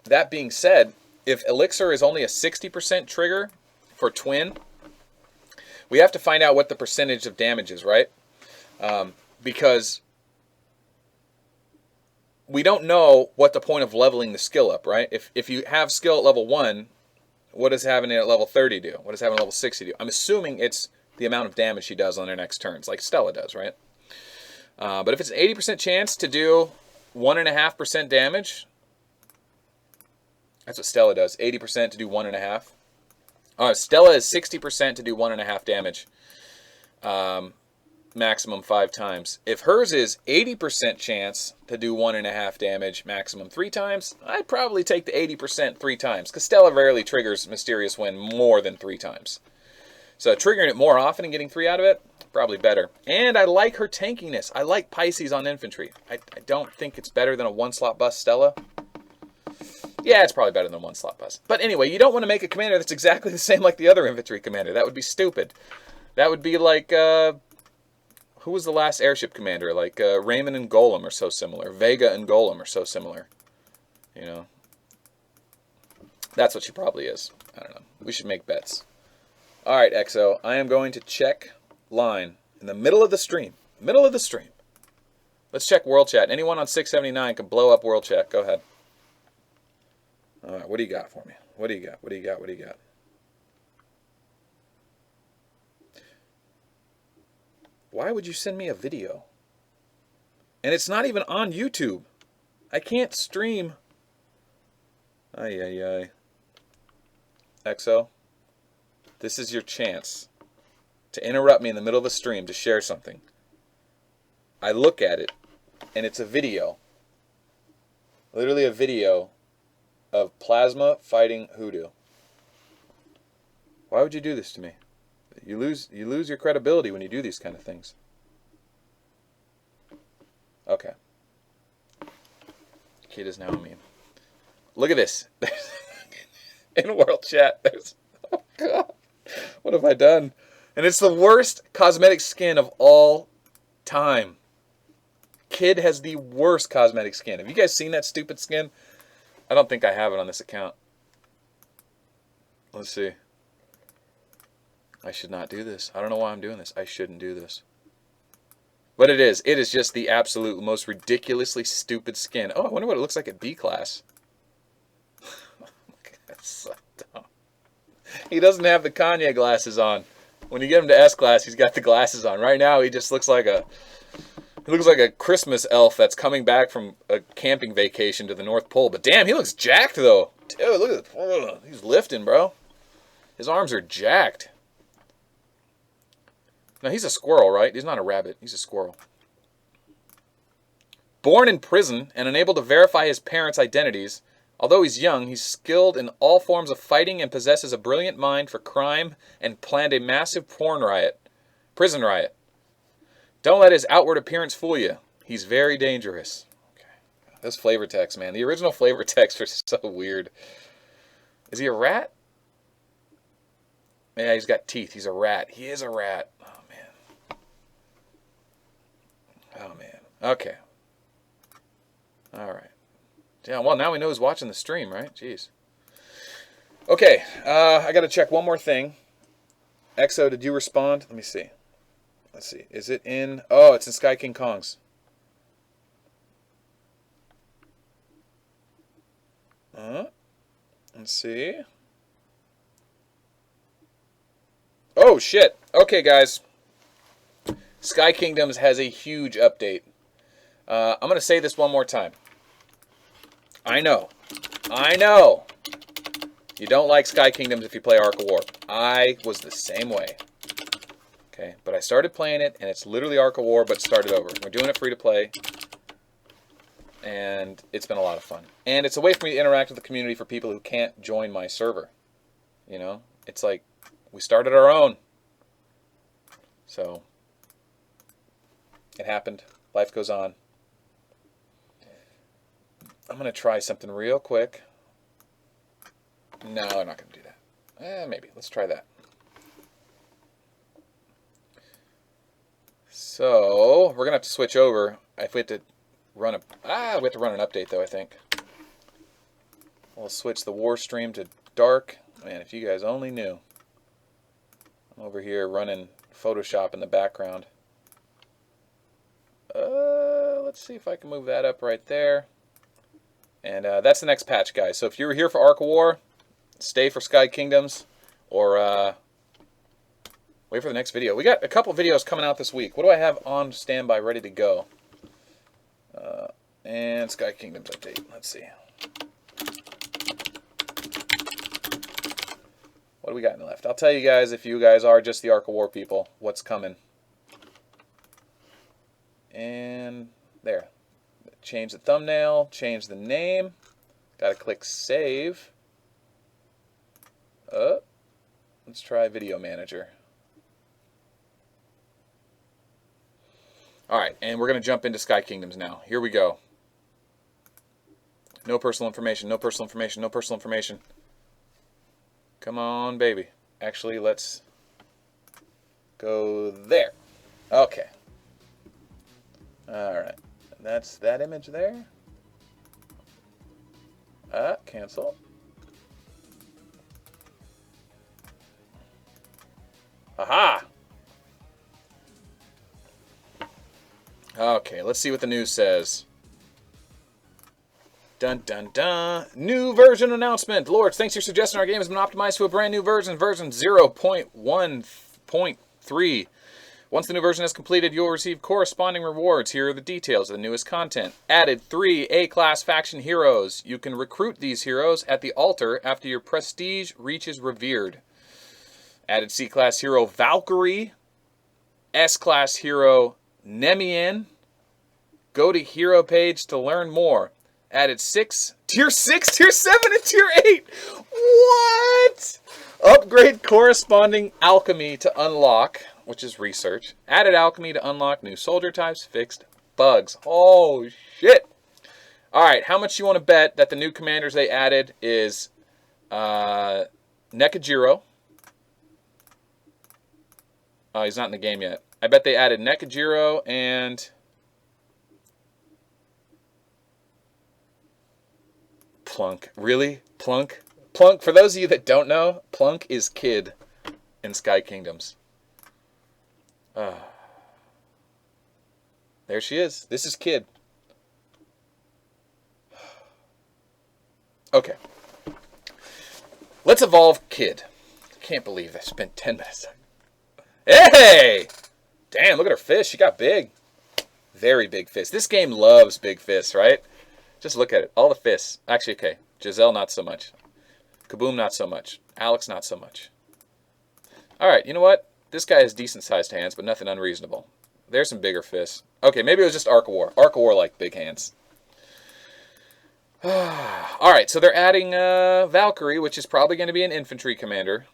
that being said, if elixir is only a 60% trigger for twin, we have to find out what the percentage of damage is, right? Because we don't know what the point of leveling the skill up, right? If you have skill at level 1, what does having it at level 30 do? What does having it at level 60 do? I'm assuming it's the amount of damage she does on her next turns, like Stella does, right? But if it's an 80% chance to do 1.5% damage, that's what Stella does. 80% to do 1.5. Stella is 60% to do 1.5 damage. Maximum 5 times. If hers is 80% chance to do 1.5 damage, maximum 3 times, I'd probably take the 80% 3 times, because Stella rarely triggers Mysterious Wind more than 3 times. So triggering it more often and getting 3 out of it, probably better. And I like her tankiness. I like Pisces on infantry. I don't think it's better than a 1-slot bust Stella. Yeah, it's probably better than 1-slot bust. But anyway, you don't want to make a commander that's exactly the same like the other infantry commander. That would be stupid. That would be like, who was the last airship commander? Like Raymond and Golem are so similar. Vega and Golem are so similar. You know. That's what she probably is. I don't know. We should make bets. Alright, XO. I am going to check line in the middle of the stream. Middle of the stream. Let's check world chat. Anyone on 679 can blow up world chat. Go ahead. Alright, what do you got for me? What do you got? What do you got? What do you got? Why would you send me a video? And it's not even on YouTube. I can't stream. Ay, ay, ay. XO, this is your chance to interrupt me in the middle of a stream to share something. I look at it, and it's a video. Literally a video of Plasma fighting Hoodoo. Why would you do this to me? You lose your credibility when you do these kind of things. Okay. Kid is now a meme. Look at this. In world chat, there's... Oh, God. What have I done? And it's the worst cosmetic skin of all time. Kid has the worst cosmetic skin. Have you guys seen that stupid skin? I don't think I have it on this account. Let's see. I should not do this. I don't know why I'm doing this. I shouldn't do this. But it is. It is just the absolute most ridiculously stupid skin. Oh, I wonder what it looks like at B class. That's so dumb. He doesn't have the Kanye glasses on. When you get him to S class, he's got the glasses on. Right now, he just looks like a... He looks like a Christmas elf that's coming back from a camping vacation to the North Pole. But damn, he looks jacked, though. Dude, look at this. He's lifting, bro. His arms are jacked. Now, he's a squirrel, right? He's not a rabbit. He's a squirrel. Born in prison and unable to verify his parents' identities, although he's young, he's skilled in all forms of fighting and possesses a brilliant mind for crime and planned a massive prison riot. Don't let his outward appearance fool you. He's very dangerous. Okay. Those flavor texts, man. The original flavor texts are so weird. Is he a rat? Yeah, he's got teeth. He's a rat. He is a rat. Oh, man. Oh, man. Okay. All right. Yeah, well, now we know who's watching the stream, right? Jeez. Okay. I got to check one more thing. XO, did you respond? Let me see. Let's see. Is it in... Oh, it's in Sky King Kong's. Let's see. Oh, shit. Okay, guys. Sky Kingdoms has a huge update. I'm going to say this one more time. I know. You don't like Sky Kingdoms if you play Arc of War. I was the same way. Okay, but I started playing it, and it's literally Arc of War, but started over. We're doing it free to play, and it's been a lot of fun. And it's a way for me to interact with the community for people who can't join my server. You know? It's like, we started our own. So, it happened. Life goes on. I'm going to try something real quick. No, I'm not going to do that. Maybe. Let's try that. So, we're going to have to switch over. If we have to run we have to run an update, though, I think. We'll switch the war stream to dark. Man, if you guys only knew. I'm over here running Photoshop in the background. Let's see if I can move that up right there. And that's the next patch, guys. So if you were here for Ark of War, stay for Sky Kingdoms, or wait for the next video. We got a couple videos coming out this week. What do I have on standby ready to go? And Sky Kingdoms update. Let's see. What do we got left? I'll tell you guys, if you guys are just the Ark of War people, what's coming. And there. Change the thumbnail, change the name. Gotta click save. Let's try Video Manager. Alright, and we're going to jump into Sky Kingdoms now. Here we go. No personal information, no personal information, no personal information. Come on, baby. Actually, let's go there. Okay. Alright. That's that image there. Cancel. Aha! Okay, let's see what the news says. Dun dun dun. New version announcement. Lords, thanks for your suggestion. Our game has been optimized to a brand new version 0.1.3. Once the new version is completed, you'll receive corresponding rewards. Here are the details of the newest content. Added 3 A-class faction heroes. You can recruit these heroes at the altar after your prestige reaches revered. Added C-class hero Valkyrie. S-class hero Nemian. Go to hero page to learn more. Added tier 6, tier 7, and tier 8. What? Upgrade corresponding alchemy to unlock, which is research. Added alchemy to unlock new soldier types, fixed bugs. Oh, shit. All right, how much you want to bet that the new commanders they added is Nekajiro. Oh, he's not in the game yet. I bet they added Nekajiro and Plunk. Really? Plunk? Plunk, for those of you that don't know, Plunk is Kid in Sky Kingdoms. There she is. This is Kid. Okay. Let's evolve Kid. Can't believe I spent 10 minutes. Hey! Damn, look at her fist. She got big. Very big fist. This game loves big fists, right? Just look at it. All the fists. Actually, okay. Giselle, not so much. Kaboom, not so much. Alex, not so much. Alright, you know what? This guy has decent-sized hands, but nothing unreasonable. There's some bigger fists. Okay, maybe it was just Ark of War. Ark of War like big hands. Alright, so they're adding Valkyrie, which is probably going to be an infantry commander.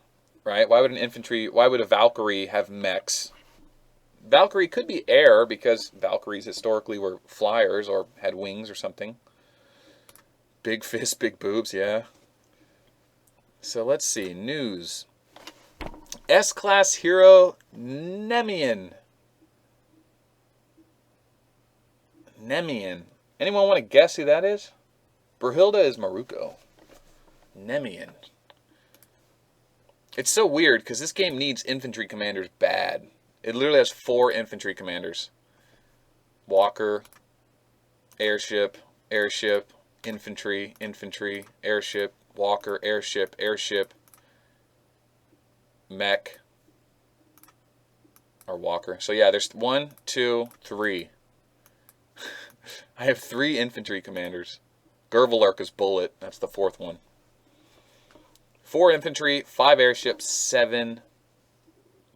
Right? Why would a Valkyrie have mechs? Valkyrie could be air, because Valkyries historically were flyers or had wings or something. Big fist, big boobs, yeah. So let's see. News. S-class hero Nemian. Nemian. Anyone want to guess who that is? Brunhilde is Maruko. Nemian. It's so weird, because this game needs infantry commanders bad. It literally has 4 infantry commanders. Walker, airship, airship, infantry, infantry, airship, walker, airship, airship, mech, or walker. So yeah, there's 1, 2, 3. I have 3 infantry commanders. Gervalurk is bullet. That's the 4th one. 4 infantry, 5 airships, 7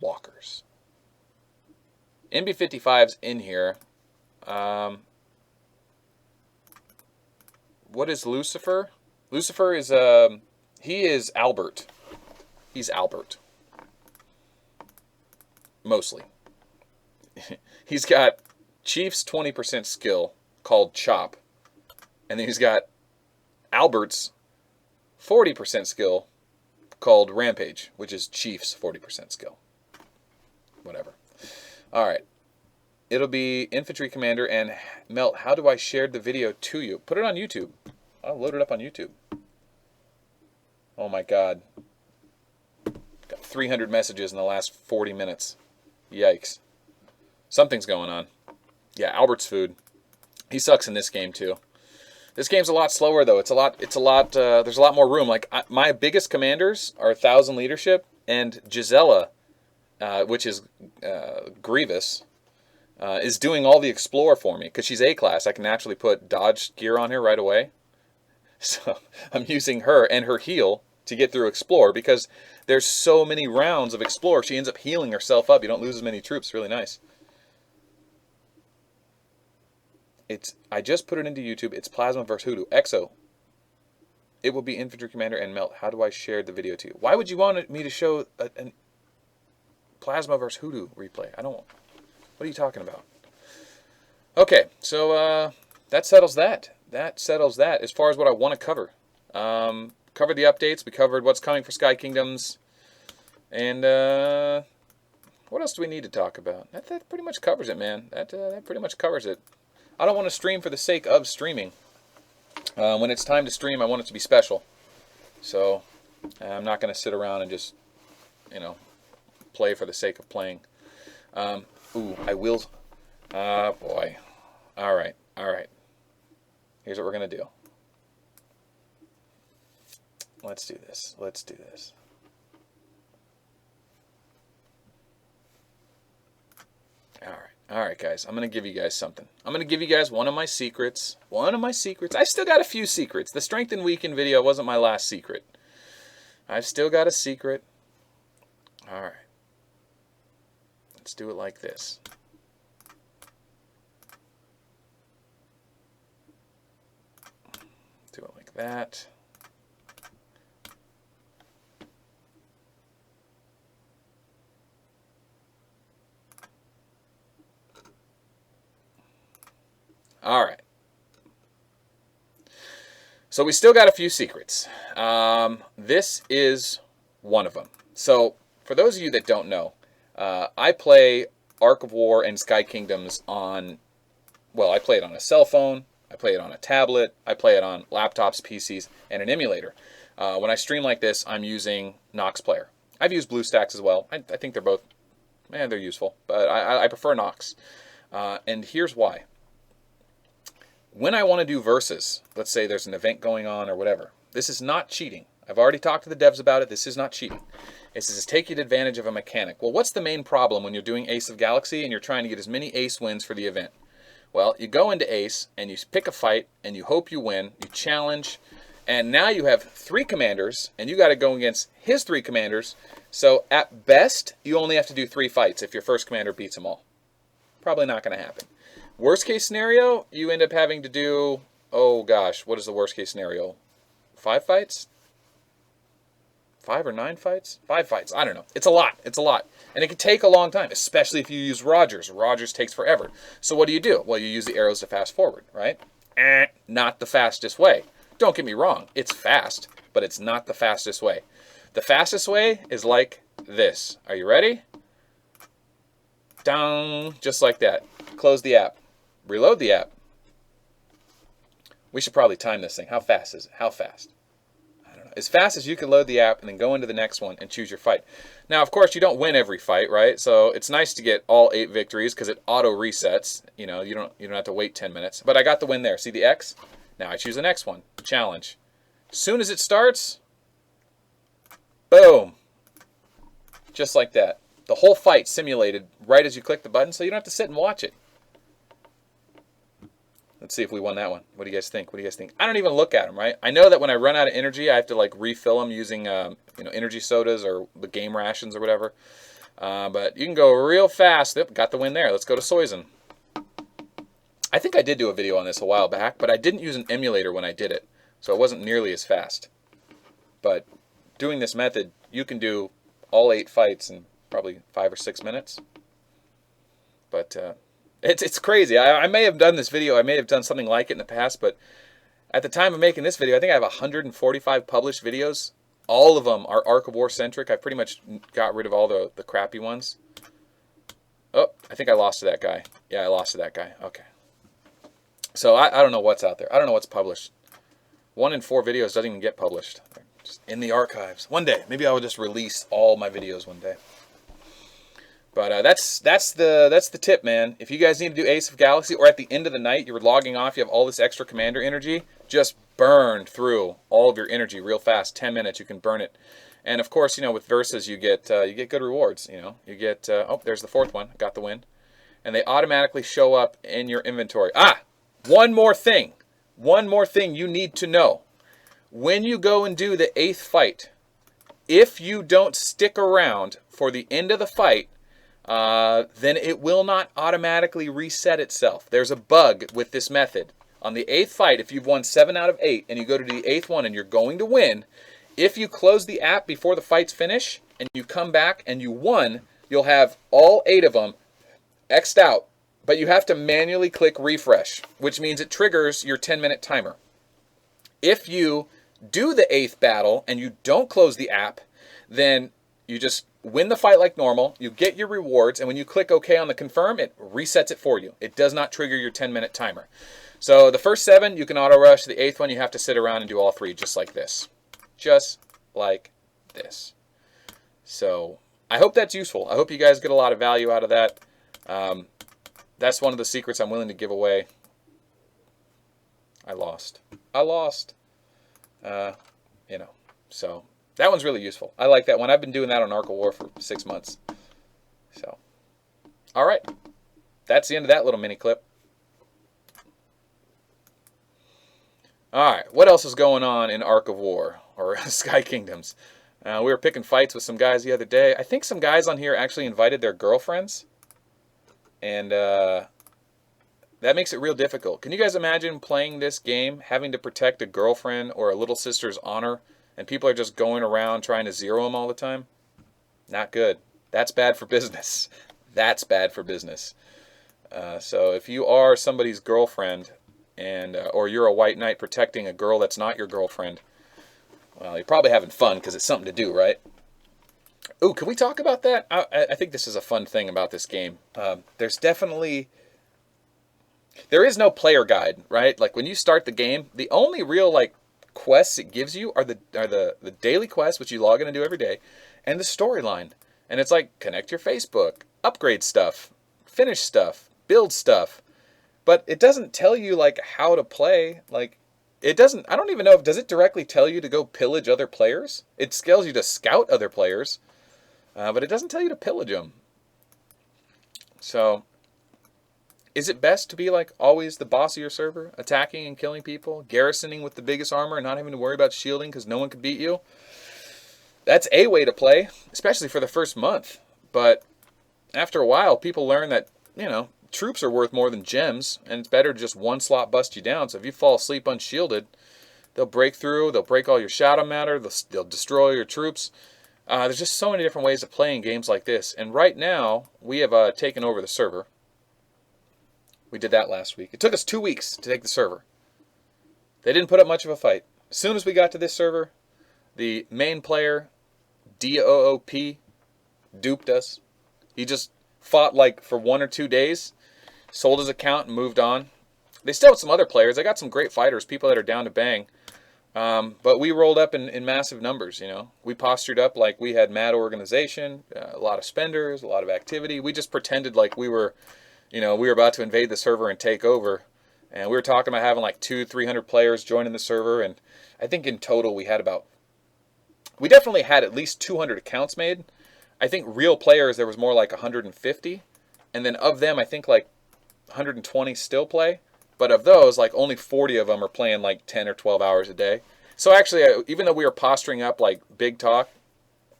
walkers. MB-55's in here. What is Lucifer? Lucifer is, he is Albert. He's Albert. Mostly. He's got Chief's 20% skill, called Chop. And then he's got Albert's 40% skill, called Rampage, which is Chief's 40% skill. Whatever. Alright. It'll be infantry commander, and Melt, how do I share the video to you? Put it on YouTube. I'll load it up on YouTube. Oh my God. Got 300 messages in the last 40 minutes. Yikes. Something's going on. Yeah, Albert's food. He sucks in this game too. This game's a lot slower though. There's a lot more room. Like my biggest commanders are 1,000 leadership, and Gisela, which is Grievous, is doing all the explore for me because she's A class. I can naturally put dodge gear on her right away. So I'm using her and her heal to get through explore because there's so many rounds of explore. She ends up healing herself up. You don't lose as many troops. Really nice. I just put it into YouTube. It's Plasma versus Hoodoo. Exo. It will be Infantry Commander and Melt. How do I share the video to you? Why would you want me to show an Plasma versus Hoodoo replay? I don't. What are you talking about? Okay, so that settles that. That settles that as far as what I want to cover. Covered the updates. We covered what's coming for Sky Kingdoms. And what else do we need to talk about? That pretty much covers it, man. That pretty much covers it. I don't want to stream for the sake of streaming. When it's time to stream, I want it to be special. So I'm not going to sit around and just, play for the sake of playing. Ooh, I will. Boy. All right. Here's what we're going to do. Let's do this. All right, guys. I'm going to give you guys something. I'm going to give you guys one of my secrets. I still got a few secrets. The Strength and Weaken video wasn't my last secret. I've still got a secret. All right. Let's do it like this. Do it like that. All right. So we still got a few secrets. This is one of them. So for those of you that don't know, I play Ark of War and Sky Kingdoms on, well, I play it on a cell phone, I play it on a tablet, I play it on laptops, PCs, and an emulator. When I stream like this, I'm using Nox Player. I've used BlueStacks as well. I think they're both, they're useful, but I prefer Nox. And here's why. When I want to do versus, let's say there's an event going on or whatever, this is not cheating. I've already talked to the devs about it. This is not cheating. This is taking advantage of a mechanic. Well, what's the main problem when you're doing Ace of Galaxy and you're trying to get as many Ace wins for the event? Well, you go into Ace and you pick a fight and you hope you win. You challenge, and now you have 3 commanders and you got to go against his 3 commanders. So at best, you only have to do 3 fights if your first commander beats them all. Probably not going to happen. Worst case scenario, you end up having to do, oh gosh, what is the worst case scenario? 5 fights? 5 or 9 fights? 5 fights. I don't know. It's a lot. And it can take a long time, especially if you use Rogers. Rogers takes forever. So what do? Well, you use the arrows to fast forward, right? Not the fastest way. Don't get me wrong. It's fast, but it's not the fastest way. The fastest way is like this. Are you ready? Down, just like that. Close the app. Reload the app. We should probably time this thing. How fast is it? How fast? I don't know. As fast as you can load the app and then go into the next one and choose your fight. Now, of course, you don't win every fight, right? So it's nice to get all 8 victories because it auto resets. You don't have to wait 10 minutes. But I got the win there. See the X? Now I choose the next one. Challenge. As soon as it starts, boom. Just like that. The whole fight simulated right as you click the button, so you don't have to sit and watch it. Let's see if we won that one. What do you guys think? I don't even look at them, right? I know that when I run out of energy, I have to like refill them using energy sodas or the game rations or whatever. But you can go real fast. Yep, got the win there. Let's go to Soyzon. I think I did do a video on this a while back, but I didn't use an emulator when I did it, so it wasn't nearly as fast. But doing this method, you can do all 8 fights in probably 5 or 6 minutes. But it's crazy. I may have done this video. I may have done something like it in the past, but at the time of making this video, I think I have 145 published videos. All of them are Ark of War centric. I pretty much got rid of all the crappy ones. Oh, I think I lost to that guy. Yeah, I lost to that guy. Okay. So I don't know what's out there. I don't know what's published. 1 in 4 videos doesn't even get published. They're Just in the archives. One day, maybe I will just release all my videos one day. But that's the tip, man. If you guys need to do Ace of Galaxy, or at the end of the night, you're logging off, you have all this extra commander energy, just burn through all of your energy real fast. 10 minutes, you can burn it. And of course, you know, with verses, you get good rewards. You know, you get oh, there's the fourth one. Got the win, and they automatically show up in your inventory. Ah, one more thing you need to know. When you go and do the 8th fight, if you don't stick around for the end of the fight, then it will not automatically reset itself. There's a bug with this method. On the 8th fight, if you've won 7 out of 8 and you go to the 8th one and you're going to win, if you close the app before the fights finish and you come back and you won, you'll have all 8 of them X'd out, but you have to manually click refresh, which means it triggers your 10-minute timer. If you do the 8th battle and you don't close the app, then you just win the fight like normal, you get your rewards, and when you click OK on the confirm, it resets it for you. It does not trigger your 10-minute timer. So the first 7, you can auto-rush. The 8th one, you have to sit around and do all 3, just like this. Just like this. So I hope that's useful. I hope you guys get a lot of value out of that. That's one of the secrets I'm willing to give away. I lost. You know, so that one's really useful. I like that one. I've been doing that on Arc of War for 6 months. So, all right. That's the end of that little mini clip. All right. What else is going on in Arc of War or Sky Kingdoms? We were picking fights with some guys the other day. I think some guys on here actually invited their girlfriends. And that makes it real difficult. Can you guys imagine playing this game, having to protect a girlfriend or a little sister's honor, and people are just going around trying to zero them all the time? Not good. That's bad for business. That's bad for business. So if you are somebody's girlfriend, and or you're a white knight protecting a girl that's not your girlfriend, well, you're probably having fun because it's something to do, right? Ooh, can we talk about that? I think this is a fun thing about this game. There is no player guide, right? Like when you start the game, the only real like quests it gives you are the daily quests, which you log in and do every day, and the storyline. And it's like connect your Facebook, upgrade stuff, finish stuff, build stuff. But it doesn't tell you like how to play. Like it doesn't. I don't even know if does it directly tell you to go pillage other players. It tells you to scout other players, but it doesn't tell you to pillage them. So, is it best to be like always the boss of your server, attacking and killing people, garrisoning with the biggest armor, and not having to worry about shielding because no one can beat you? That's a way to play, especially for the first month. But after a while, people learn that, you know, troops are worth more than gems, and it's better to just one slot bust you down. So if you fall asleep unshielded, they'll break through, they'll break all your shadow matter, they'll destroy your troops. There's just so many different ways of playing games like this. And right now, we have taken over the server. We did that last week. It took us 2 weeks to take the server. They didn't put up much of a fight. As soon as we got to this server, the main player, DOOP, duped us. He just fought like for 1 or 2 days, sold his account and moved on. They still have some other players. They got some great fighters, people that are down to bang. But we rolled up in massive numbers, you know. We postured up like we had mad organization, a lot of spenders, a lot of activity. We just pretended like we were, you know, we were about to invade the server and take over. And we were talking about having like 200-300 players joining the server. And I think in total we definitely had at least 200 accounts made. I think real players, there was more like 150. And then of them, I think like 120 still play. But of those, like only 40 of them are playing like 10 or 12 hours a day. So actually, even though we were posturing up like big talk,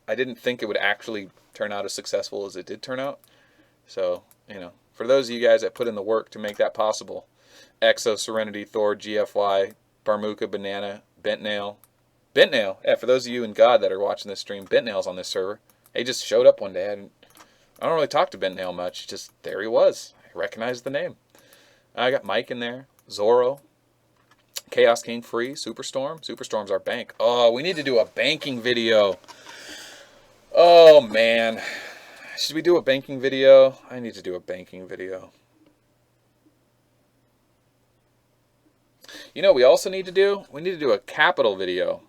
I didn't think it would actually turn out as successful as it did turn out. So, you know, for those of you guys that put in the work to make that possible, Exo, Serenity, Thor, GFY, Barmuka, Banana, Bentnail. Bentnail, yeah, for those of you in God that are watching this stream, Bentnail's on this server. He just showed up one day. I don't really talk to Bentnail much. Just there he was. I recognized the name. I got Mike in there, Zorro, Chaos King Free, Superstorm. Superstorm's our bank. Oh, we need to do a banking video. Oh, man. Should we do a banking video? I need to do a banking video. You know what we also need to do? We need to do a capital video.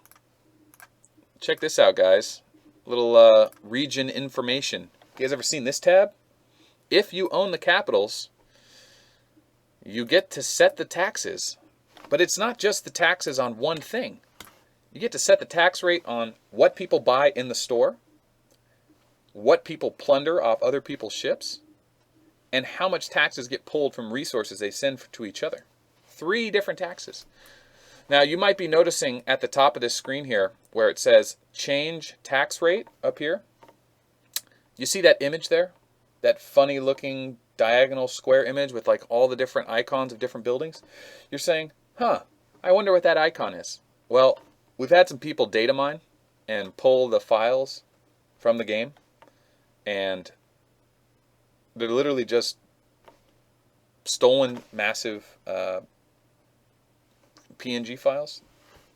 check this out, guys. Little region information. You guys ever seen this tab? If you own the capitals, you get to set the taxes. But it's not just the taxes on one thing. You get to set the tax rate on what people buy in the store, what people plunder off other people's ships, and how much taxes get pulled from resources they send to each other. 3 different taxes. Now, you might be noticing at the top of this screen here where it says change tax rate up here. You see that image there? That funny looking diagonal square image with like all the different icons of different buildings? You're saying, huh, I wonder what that icon is. Well, we've had some people data mine and pull the files from the game, and they're literally just stolen massive PNG files,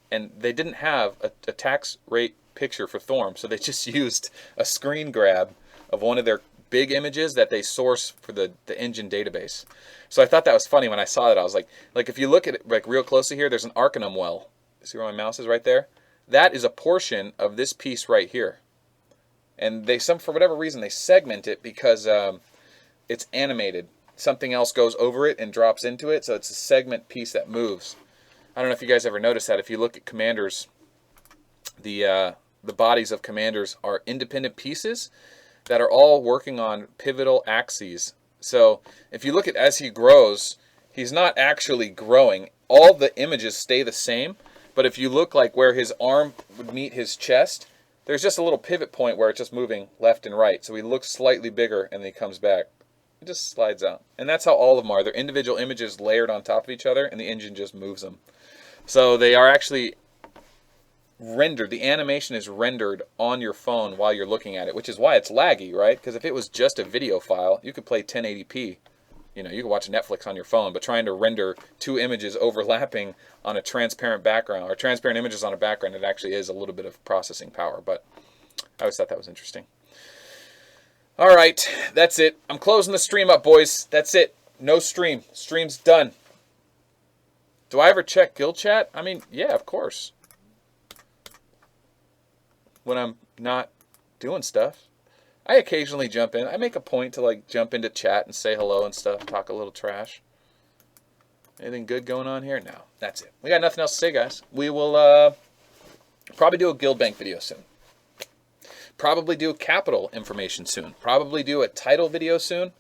and they didn't have a tax rate picture for Thorm, so they just used a screen grab of one of their big images that they source for the engine database. So I thought that was funny when I saw that. I was like if you look at it like real closely here, there's an Arcanum well. See where my mouse is right there? That is a portion of this piece right here. And for whatever reason, they segment it because it's animated. Something else goes over it and drops into it, so it's a segment piece that moves. I don't know if you guys ever noticed that. If you look at commanders, the bodies of commanders are independent pieces that are all working on pivotal axes. So if you look at as he grows, he's not actually growing. All the images stay the same, but if you look like where his arm would meet his chest, there's just a little pivot point where it's just moving left and right. So he looks slightly bigger and then he comes back. It just slides out. And that's how all of them are. They're individual images layered on top of each other, and the engine just moves them. So they are actually rendered. The animation is rendered on your phone while you're looking at it, which is why it's laggy, right? Because if it was just a video file, you could play 1080p. You could watch Netflix on your phone, but trying to render 2 images overlapping on a transparent background, or transparent images on a background, it actually is a little bit of processing power. But I always thought that was interesting. All right, that's it. I'm closing the stream up, boys. That's it. No stream. Stream's done. Do I ever check guild chat? I mean, yeah, of course. When I'm not doing stuff. I occasionally jump in. I make a point to like jump into chat and say hello and stuff, talk a little trash. Anything good going on here? No, that's it. We got nothing else to say, guys. We will probably do a guild bank video soon. Probably do capital information soon. Probably do a title video soon.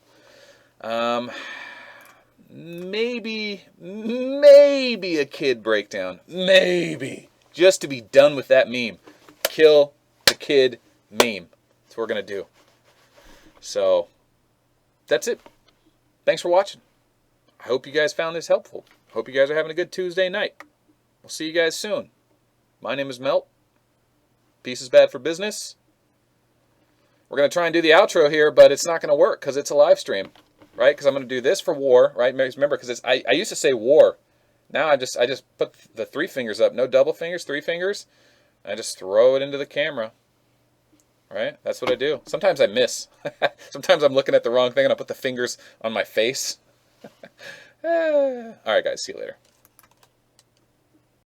Maybe a kid breakdown. Maybe. Just to be done with that meme. Kill the kid meme. That's what we're going to do. So, that's it. Thanks for watching. I hope you guys found this helpful. Hope you guys are having a good Tuesday night. We'll see you guys soon. My name is Melt. Peace is bad for business. We're going to try and do the outro here, but it's not going to work because it's a live stream, right? Because I'm going to do this for war, right? Remember, because I used to say war. Now I just put the 3 fingers up. No double fingers, 3 fingers. I just throw it into the camera, right? That's what I do. Sometimes I miss. Sometimes I'm looking at the wrong thing and I put the fingers on my face. All right, guys. See you later.